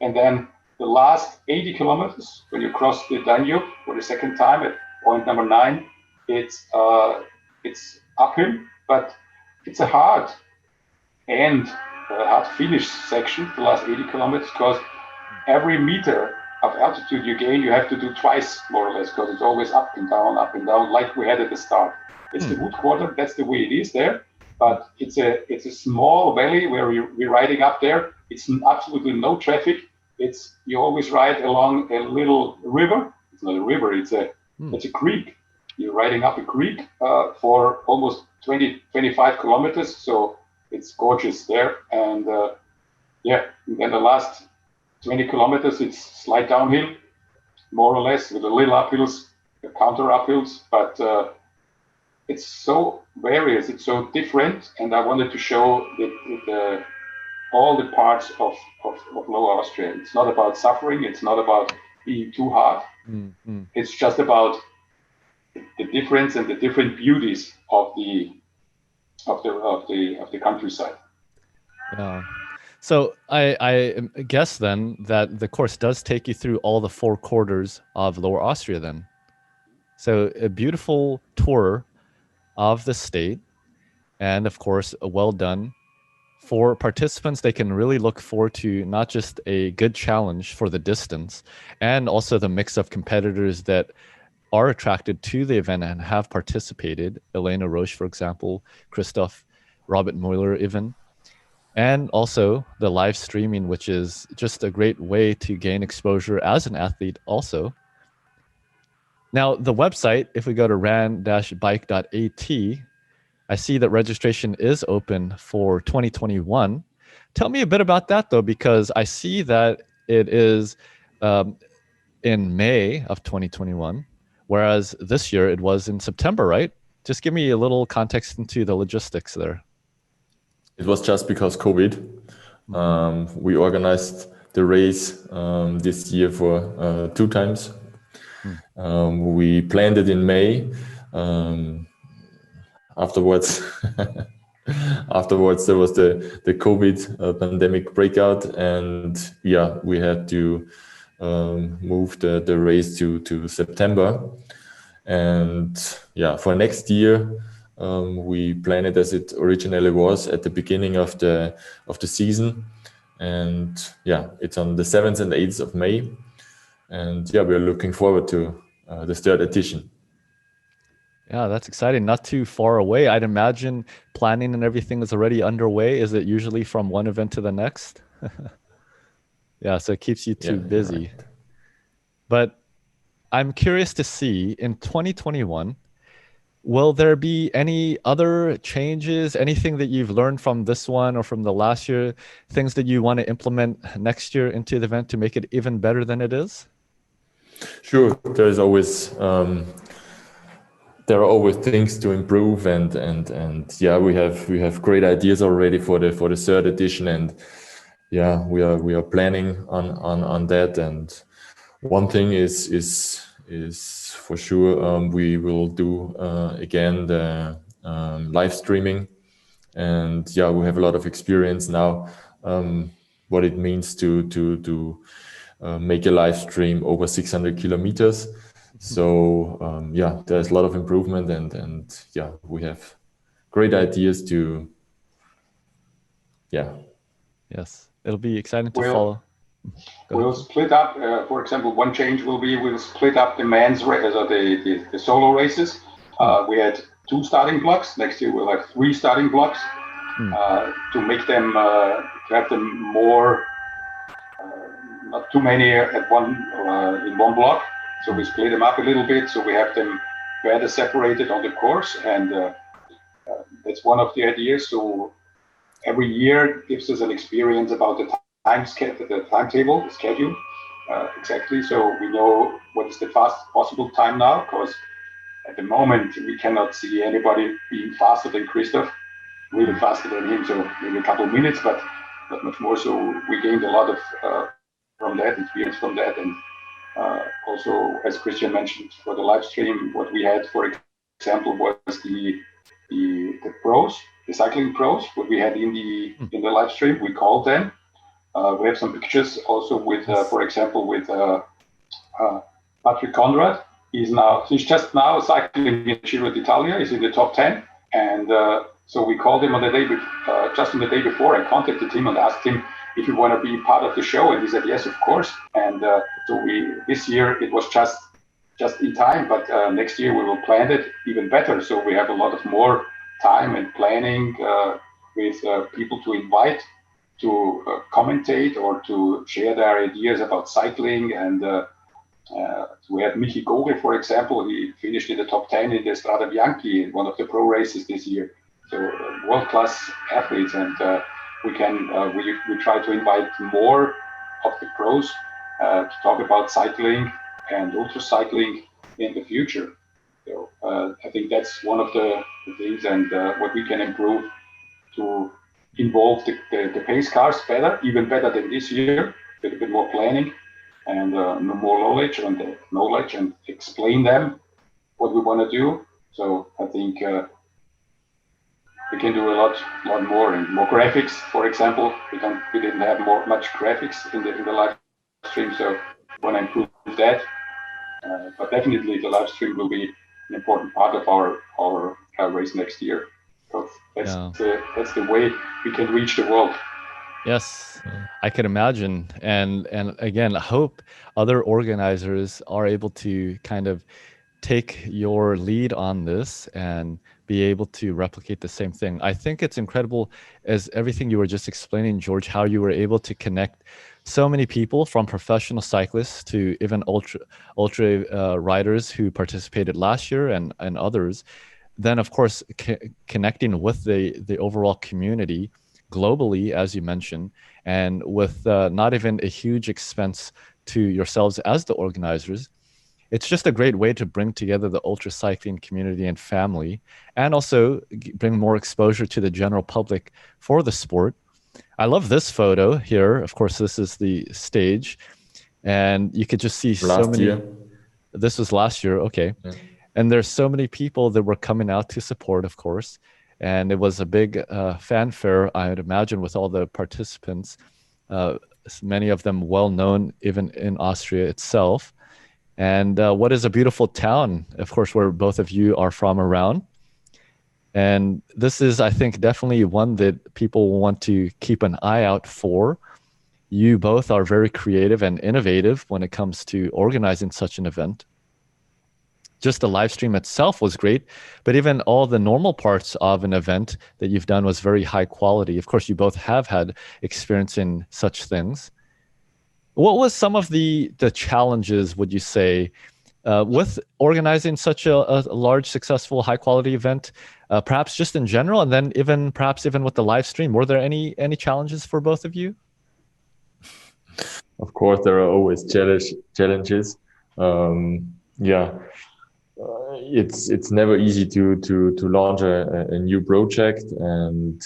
and then the last 80 kilometers, when you cross the Danube for the second time at point number 9, it's uphill, but it's a hard finish section, the last 80 kilometers, because every meter of altitude you gain, you have to do twice, more or less, because it's always up and down, like we had at the start. It's the Wood Quarter, that's the way it is there, but it's a small valley where we're riding up there. It's absolutely no traffic. You always ride along a little river. It's not a river, it's a creek. You're riding up a creek for almost 20-25 kilometers, so it's gorgeous there. And and then the last 20 kilometers, it's slight downhill, more or less, with a little uphills, counter uphills, but it's so various, it's so different, and I wanted to show all the parts of Lower Austria. It's not about suffering, it's not about being too hard. It's just about the difference and the different beauties of the countryside. Yeah. So I guess then that the course does take you through all the 4 quarters of Lower Austria then. So a beautiful tour of the state, and of course, well done. For participants, they can really look forward to not just a good challenge for the distance, and also the mix of competitors that are attracted to the event and have participated. Elena Roche, for example, Christoph, Robert Mueller even. And also the live streaming, which is just a great way to gain exposure as an athlete also. Now, the website, if we go to ran-bike.at, I see that registration is open for 2021. Tell me a bit about that, though, because I see that it is in May of 2021, whereas this year it was in September, right? Just give me a little context into the logistics there. It was just because COVID. We organized the race this year for 2 times. We planned it in May. Afterwards, there was the COVID pandemic breakout, and yeah, we had to move the race to September. And yeah, for next year, we plan it as it originally was at the beginning of the season. And yeah, it's on the 7th and 8th of May. And yeah, we're looking forward to the 3rd edition. Yeah, that's exciting. Not too far away. I'd imagine planning and everything is already underway. Is it usually from one event to the next? Yeah, so it keeps you too busy. Right. But I'm curious to see in 2021, will there be any other changes, anything that you've learned from this one or from the last year, things that you want to implement next year into the event to make it even better than it is? Sure, there's always there are always things to improve, and yeah, we have great ideas already for the 3rd edition, and yeah, we are planning on that. And one thing is for sure, we will do again the live streaming, and yeah, we have a lot of experience now what it means to make a live stream over 600 kilometers. So yeah, there's a lot of improvement, and yeah, we have great ideas to, yeah. Yes, it'll be exciting to follow. We'll split up, for example, one change will be we'll split up the men's race, or the solo races. We had 2 starting blocks. Next year we'll have 3 starting blocks to make them, to have them more, not too many at one in one block. So we split them up a little bit, so we have them better separated on the course, and that's one of the ideas. So every year gives us an experience about the timetable, the schedule, exactly. So we know what is the fastest possible time now, because at the moment we cannot see anybody being faster than Christoph, really faster than him. So maybe a couple of minutes, but not much more. So we gained a lot of from that experience from that, and also, as Christian mentioned, for the live stream, what we had, for example, was the pros, the cycling pros, what we had in the live stream. We called them. We have some pictures also with, for example, with Patrick Conrad. He's just now cycling in Giro d'Italia. He's in the top 10, and so we called him on the day, just on the day before, and contacted him and asked him if you want to be part of the show, and he said yes, of course. And so this year it was just in time, but next year we will plan it even better. So we have a lot of more time and planning with people to invite to commentate or to share their ideas about cycling. And so we had Michi Gogel, for example. He finished in the top 10 in the Strada Bianchi, in one of the pro races this year. So world-class athletes, and we try to invite more of the pros to talk about cycling and ultra cycling in the future. So I think that's one of the things, and what we can improve to involve the pace cars better, even better than this year, with a bit more planning and more knowledge and explain them what we want to do. So I think we can do a lot more, and more graphics. For example, we didn't have much graphics in the live stream, so we want to improve that. But definitely the live stream will be an important part of our race next year, because that's the way we can reach the world. Yes, I can imagine. And again, I hope other organizers are able to kind of take your lead on this and be able to replicate the same thing. I think it's incredible, as everything you were just explaining, George, how you were able to connect so many people, from professional cyclists to even ultra riders who participated last year and others. Then, of course, connecting with the overall community globally, as you mentioned, and with not even a huge expense to yourselves as the organizers. It's just a great way to bring together the ultra cycling community and family, and also bring more exposure to the general public for the sport. I love this photo here. Of course, this is the stage, and you could just see last year. This was last year, okay. Yeah. And there's so many people that were coming out to support, of course. And it was a big fanfare, I would imagine, with all the participants, many of them well known even in Austria itself. And what is a beautiful town, of course, where both of you are from around. And this is, I think, definitely one that people will want to keep an eye out for. You both are very creative and innovative when it comes to organizing such an event. Just the live stream itself was great, but even all the normal parts of an event that you've done was very high quality. Of course, you both have had experience in such things. What was some of the challenges, would you say, with organizing such a large, successful, high-quality event, perhaps just in general, and then perhaps even with the live stream? Were there any challenges for both of you? Of course, there are always challenges. It's never easy to launch a new project, and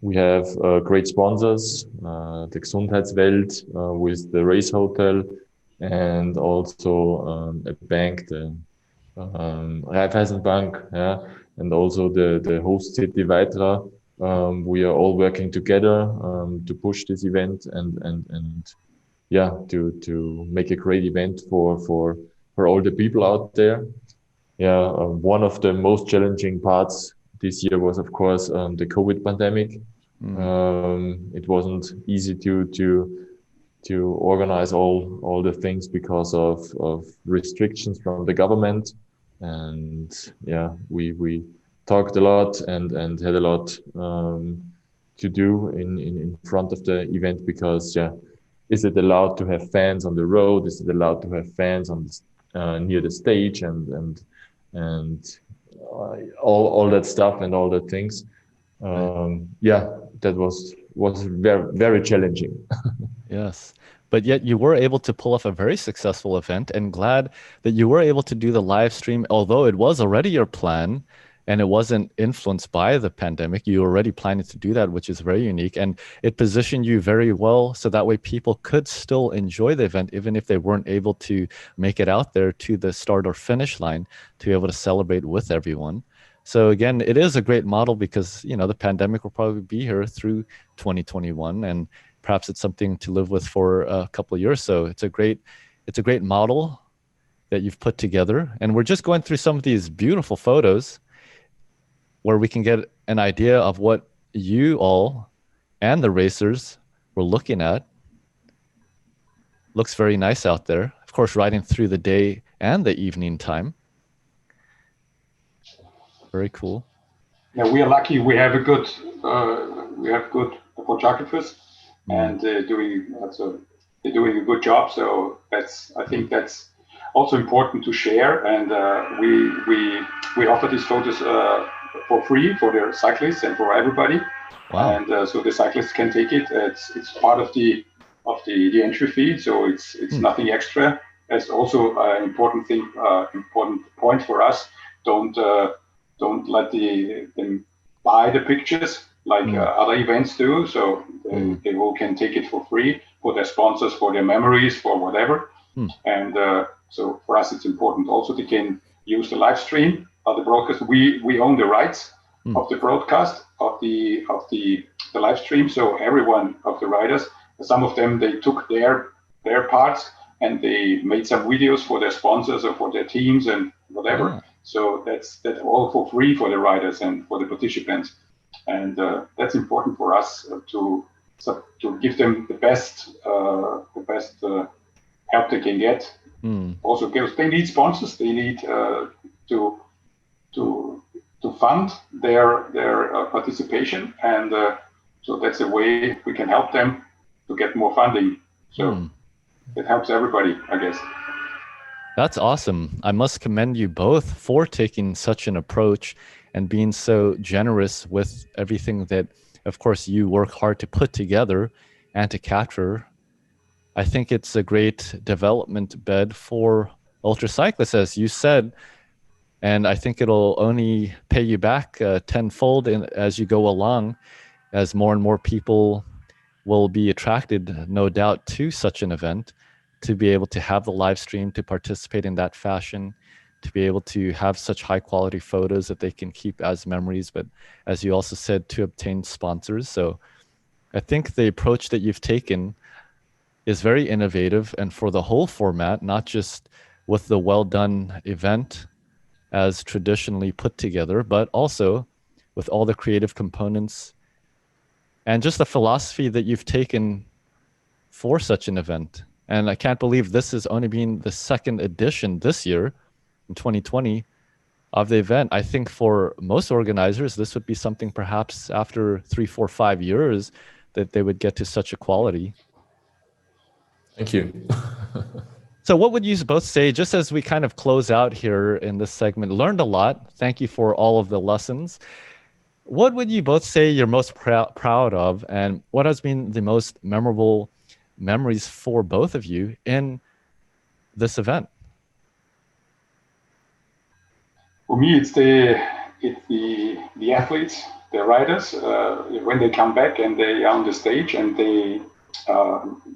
we have great sponsors, the Gesundheitswelt with the Race Hotel, and also a bank, the Raiffeisenbank, and also the host city Weitra. We are all working together to push this event and to make a great event for all the people out there. One of the most challenging parts this year was, of course, the COVID pandemic. It wasn't easy to organize all the things because of restrictions from the government, and we talked a lot and had a lot to do in front of the event, because is it allowed to have fans on the road? Is it allowed to have fans on near the stage and all that stuff and all the things? That was very, very challenging. Yes, but yet you were able to pull off a very successful event, and glad that you were able to do the live stream, although it was already your plan and it wasn't influenced by the pandemic. You were already planning to do that, which is very unique, and it positioned you very well, so that way people could still enjoy the event even if they weren't able to make it out there to the start or finish line to be able to celebrate with everyone. So again, it is a great model, because the pandemic will probably be here through 2021, and perhaps it's something to live with for a couple of years. So it's a great model that you've put together, and we're just going through some of these beautiful photos where we can get an idea of what you all and the racers were looking at. Looks very nice out there. Of course, riding through the day and the evening time. Very cool. Yeah, we are lucky. We have good photographers, and they're doing a good job. So I think that's also important to share. And we offer these photos for free for the cyclists and for everybody. Wow. And so the cyclists can take it. It's part of the entry fee. So it's nothing extra. That's also an important point for us. Don't let them buy the pictures like other events do. So they all can take it for free for their sponsors, for their memories, for whatever. And so for us, it's important also they can use the live stream of the broadcast. We own the rights of the broadcast of the live stream. So every one of the riders, some of them, they took their parts and they made some videos for their sponsors or for their teams and whatever. Ah. So that's all for free for the riders and for the participants, and that's important for us to give them the best help they can get. Also, because they need sponsors, they need to fund their participation, and so that's a way we can help them to get more funding. So it helps everybody, I guess. That's awesome. I must commend you both for taking such an approach and being so generous with everything that, of course, you work hard to put together and to capture. I think it's a great development bed for ultracyclists, as you said, and I think it'll only pay you back tenfold as you go along, as more and more people will be attracted, no doubt, to such an event, to be able to have the live stream, to participate in that fashion, to be able to have such high quality photos that they can keep as memories, but as you also said, to obtain sponsors. So I think the approach that you've taken is very innovative, and for the whole format, not just with the well done event as traditionally put together, but also with all the creative components and just the philosophy that you've taken for such an event. And I can't believe this is only being the second edition this year in 2020 of the event. I think for most organizers, this would be something perhaps after 3, 4, 5 years that they would get to such a quality. Thank you. So what would you both say, just as we kind of close out here in this segment? Learned a lot. Thank you for all of the lessons. What would you both say you're most proud of, and what has been the most memorable memories for both of you in this event? For me, it's the athletes, the riders, when they come back and they are on the stage, and they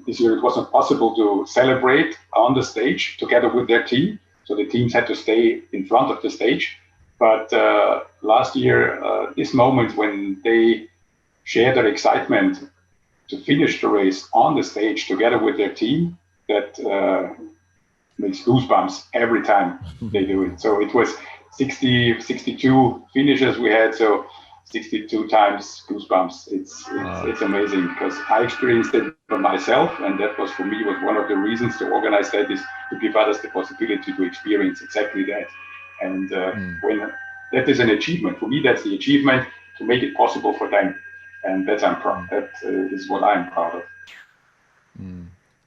this year it wasn't possible to celebrate on the stage together with their team, so the teams had to stay in front of the stage. But last year, this moment when they share their excitement to finish the race on the stage together with their team, that makes goosebumps every time they do it. So it was 62 finishes we had, so 62 times goosebumps. It's amazing, because I experienced it for myself, and that was for me was one of the reasons to organize that, is to give others the possibility to experience exactly that. And when that is an achievement for me, that's the achievement, to make it possible for them, and that is what I'm proud of.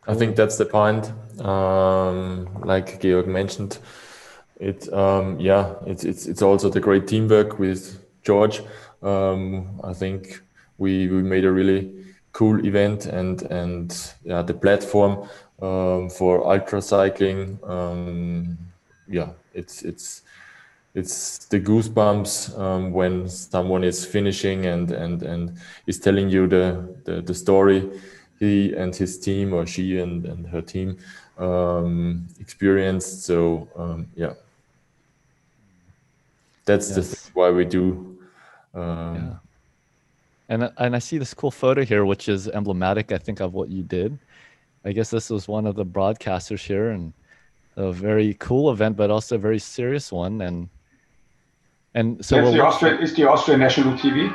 I think that's the point. Like Georg mentioned, it's also the great teamwork with George. I think we made a really cool event, and the platform for ultra cycling. It's the goosebumps when someone is finishing and is telling you the story he and his team, or she and her team experienced. So that's the thing why we do. And I see this cool photo here, which is emblematic, I think, of what you did. I guess this was one of the broadcasters here, and a very cool event, but also a very serious one. And so it's the Austrian national TV.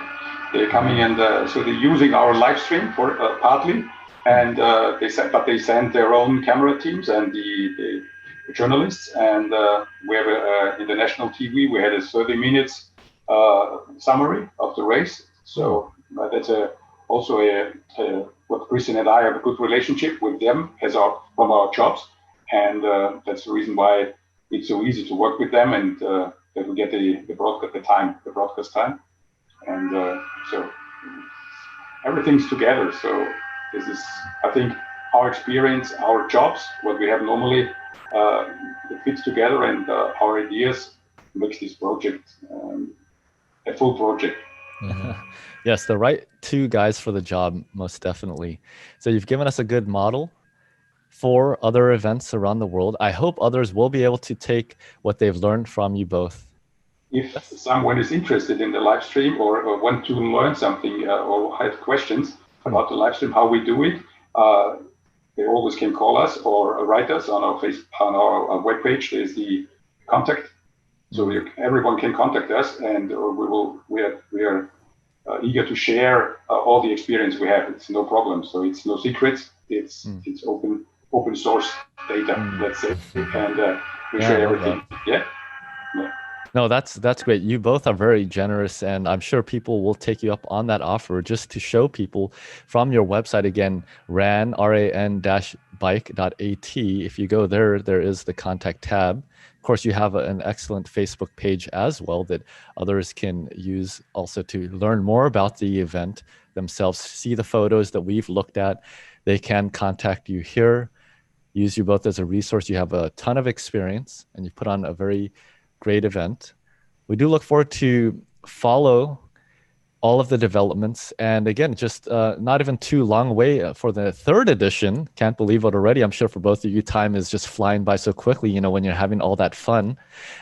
They're coming, and so they're using our live stream for partly, and they send their own camera teams and the journalists, and we have in the national TV we had a 30 minutes summary of the race. So that's also what Christian and I have a good relationship with them from our jobs, and that's the reason why it's so easy to work with them, and that we get the broadcast time, and so everything's together. So this is, I think, our experience, our jobs, what we have normally, it fits together, and our ideas makes this project a full project. Yes, the right two guys for the job, most definitely. So you've given us a good model for other events around the world. I hope others will be able to take what they've learned from you both. If someone is interested in the live stream, or want to learn something, or have questions about the live stream, how we do it, they always can call us or write us on our our webpage. There's the contact, so everyone can contact us, and we are eager to share all the experience we have. It's no problem. So it's no secrets. It's open source data. Let's say, and we share everything. Yeah. No, that's great. You both are very generous, and I'm sure people will take you up on that offer. Just to show people from your website again, ran-bike.at. If you go there, there is the contact tab. Of course, you have an excellent Facebook page as well that others can use also to learn more about the event themselves, see the photos that we've looked at. They can contact you here, use you both as a resource. You have a ton of experience, and you put on a very great event. We do look forward to follow all of the developments. And again, just not even too long away for the 3rd edition. Can't believe it already. I'm sure for both of you, time is just flying by so quickly, you know, when you're having all that fun.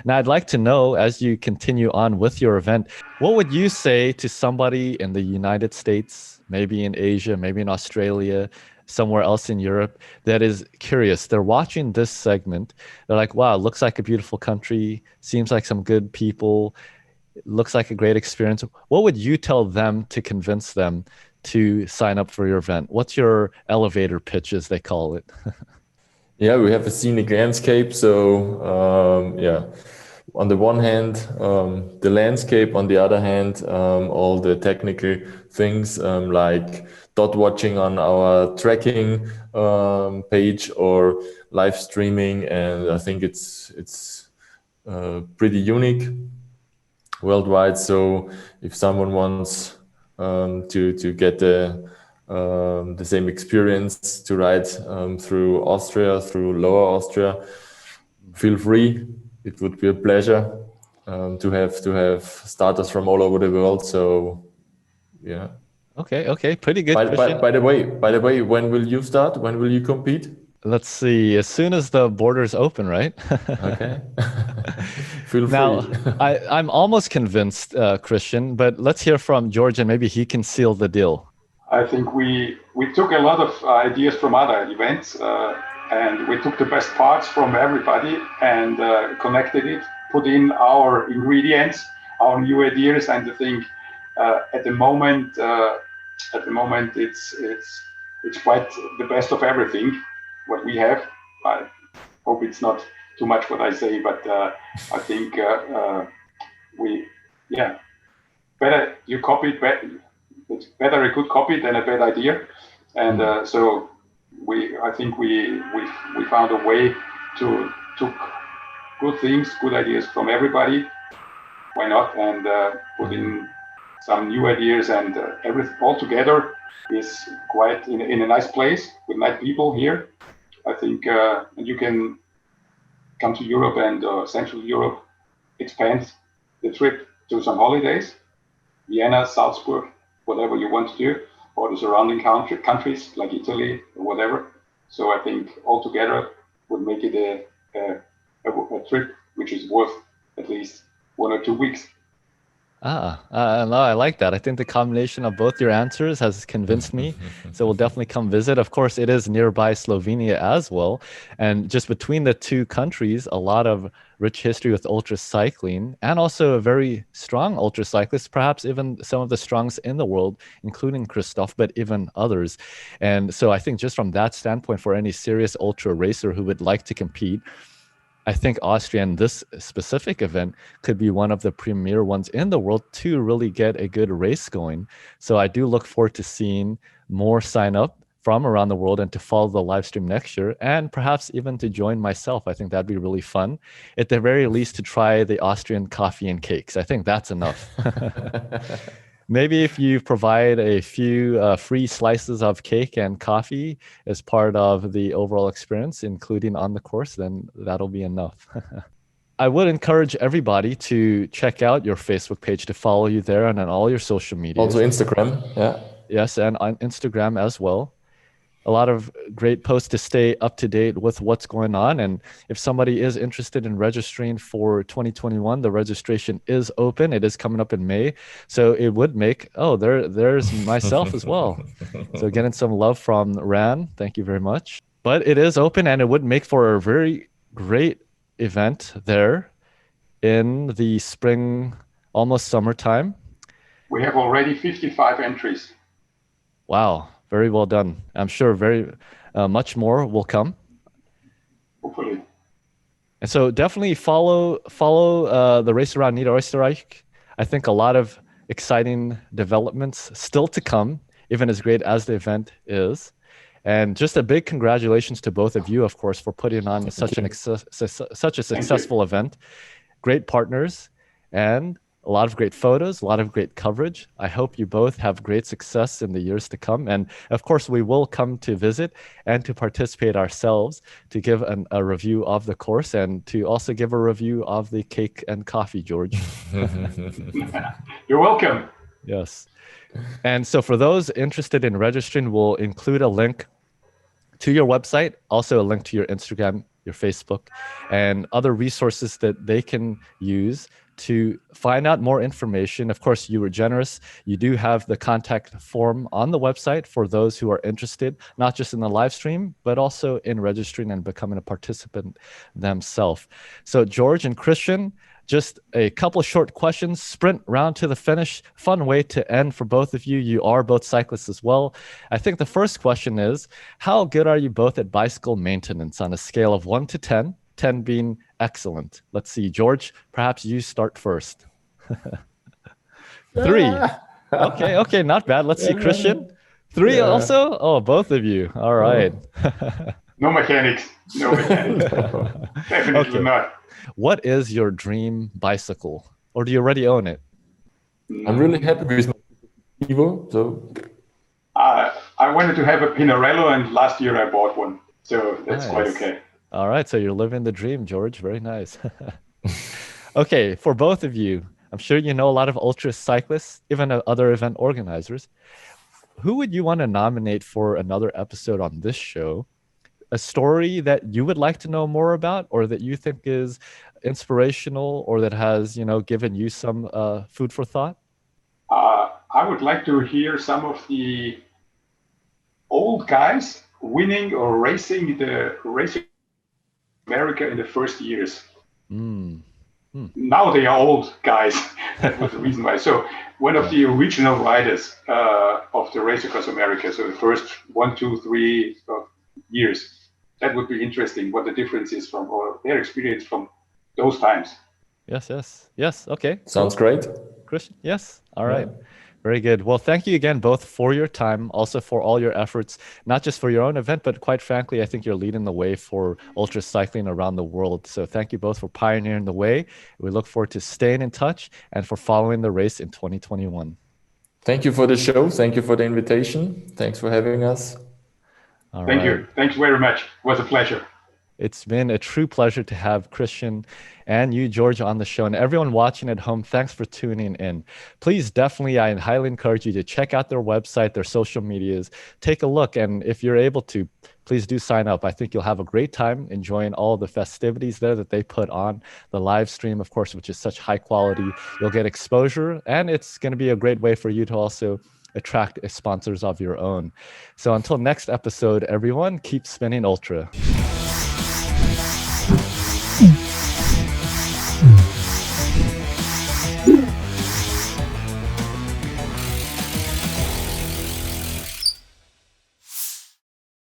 Now, I'd like to know, as you continue on with your event, what would you say to somebody in the United States, maybe in Asia, maybe in Australia, somewhere else in Europe, that is curious? They're watching this segment. They're like, wow, looks like a beautiful country, seems like some good people, it looks like a great experience. What would you tell them to convince them to sign up for your event? What's your elevator pitch, as they call it? Yeah, we have a scenic landscape. So on the one hand, the landscape, on the other hand, all the technical things like dot watching on our tracking page or live streaming. And I think it's pretty unique worldwide. So if someone wants to get the same experience to ride through Austria, through Lower Austria, feel free. It would be a pleasure to have starters from all over the world. So yeah. Okay, pretty good. By the way, when will you start? When will you compete? Let's see, as soon as the borders open, right? Okay. Feel free. Now, I'm almost convinced, Christian, but let's hear from George, and maybe he can seal the deal. I think we took a lot of ideas from other events, and we took the best parts from everybody and connected it, put in our ingredients, our new ideas, and I think at the moment it's quite the best of everything what we have. I hope it's not too much what I say, but I think better you copy it. It's better a good copy than a bad idea, and so I think we found a way to took good things, good ideas from everybody. Why not? And put in some new ideas, and everything all together is quite in a nice place with nice people here. I think and you can come to Europe and Central Europe, expand the trip to some holidays, Vienna, Salzburg, whatever you want to do, or the surrounding countries like Italy or whatever. So I think altogether would make it a trip which is worth at least 1 or 2 weeks. No, I like that. I think the combination of both your answers has convinced me. So we'll definitely come visit. Of course, it is nearby Slovenia as well. And just between the two countries, a lot of rich history with ultra cycling, and also a very strong ultra cyclist, perhaps even some of the strongest in the world, including Christoph, but even others. And so I think just from that standpoint, for any serious ultra racer who would like to compete, I think Austria and this specific event could be one of the premier ones in the world to really get a good race going. So I do look forward to seeing more sign up from around the world and to follow the live stream next year, and perhaps even to join myself. I think that'd be really fun. At the very least, to try the Austrian coffee and cakes. I think that's enough. Maybe if you provide a few free slices of cake and coffee as part of the overall experience, including on the course, then that'll be enough. I would encourage everybody to check out your Facebook page, to follow you there and on all your social media. Also Instagram, yeah. Yes, and on Instagram as well. a lot of great posts to stay up to date with what's going on. And if somebody is interested in registering for 2021, the registration is open. It is coming up in May. So it would make, there's myself as well. So getting some love from Ran. Thank you very much. But it is open, and it would make for a very great event there in the spring, almost summertime. We have already 55 entries. Wow. Very well done. I'm sure very much more will come. Hopefully. And so definitely follow the Race Around Niederösterreich. I think a lot of exciting developments still to come, even as great as the event is. And just a big congratulations to both of you, of course, for putting on such a successful event. Great partners and a lot of great photos, a lot of great coverage. I hope you both have great success in the years to come. And of course, we will come to visit and to participate ourselves, to give a review of the course and to also give a review of the cake and coffee, George. You're welcome. Yes. And so for those interested in registering, we'll include a link to your website, also a link to your Instagram, your Facebook, and other resources that they can use to find out more information. Of course, you were generous. You do have the contact form on the website for those who are interested, not just in the live stream, but also in registering and becoming a participant themselves. So George and Christian, just a couple of short questions, sprint round to the finish. Fun way to end for both of you. You are both cyclists as well. I think the first question is, how good are you both at bicycle maintenance on a scale of 1 to 10? 10 being excellent. Let's see, George, perhaps you start first. 3. Okay, not bad. Let's see, Christian. 3 also? Oh, both of you. All right. No mechanics. Definitely not. What is your dream bicycle? Or do you already own it? I'm really happy with my Evo. So I wanted to have a Pinarello, and last year I bought one. So that's quite okay. All right, so you're living the dream, George. Very nice. Okay, for both of you, I'm sure you know a lot of ultra cyclists, even other event organizers. Who would you want to nominate for another episode on this show? A story that you would like to know more about, or that you think is inspirational, or that has, given you some food for thought? I would like to hear some of the old guys winning or racing the Race America in the first years. Now they are old guys. That was the reason why. So one of the original riders of the Race Across America, so the first 1, 2, 3 years, that would be interesting, what the difference is from, or their experience from those times. Yes. Okay. Sounds great. Christian? Yes. All right. Very good. Well, thank you again both for your time, also for all your efforts, not just for your own event, but quite frankly, I think you're leading the way for ultra cycling around the world. So thank you both for pioneering the way. We look forward to staying in touch and for following the race in 2021. Thank you for the show. Thank you for the invitation. Thanks for having us. Thank you. Thanks very much. It was a pleasure. It's been a true pleasure to have Christian and you, George, on the show. And everyone watching at home, thanks for tuning in. Please, definitely, I highly encourage you to check out their website, their social medias, take a look. And if you're able to, please do sign up. I think you'll have a great time enjoying all the festivities there that they put on, the live stream, of course, which is such high quality. You'll get exposure, and it's going to be a great way for you to also attract sponsors of your own. So until next episode, everyone, keep spinning ultra.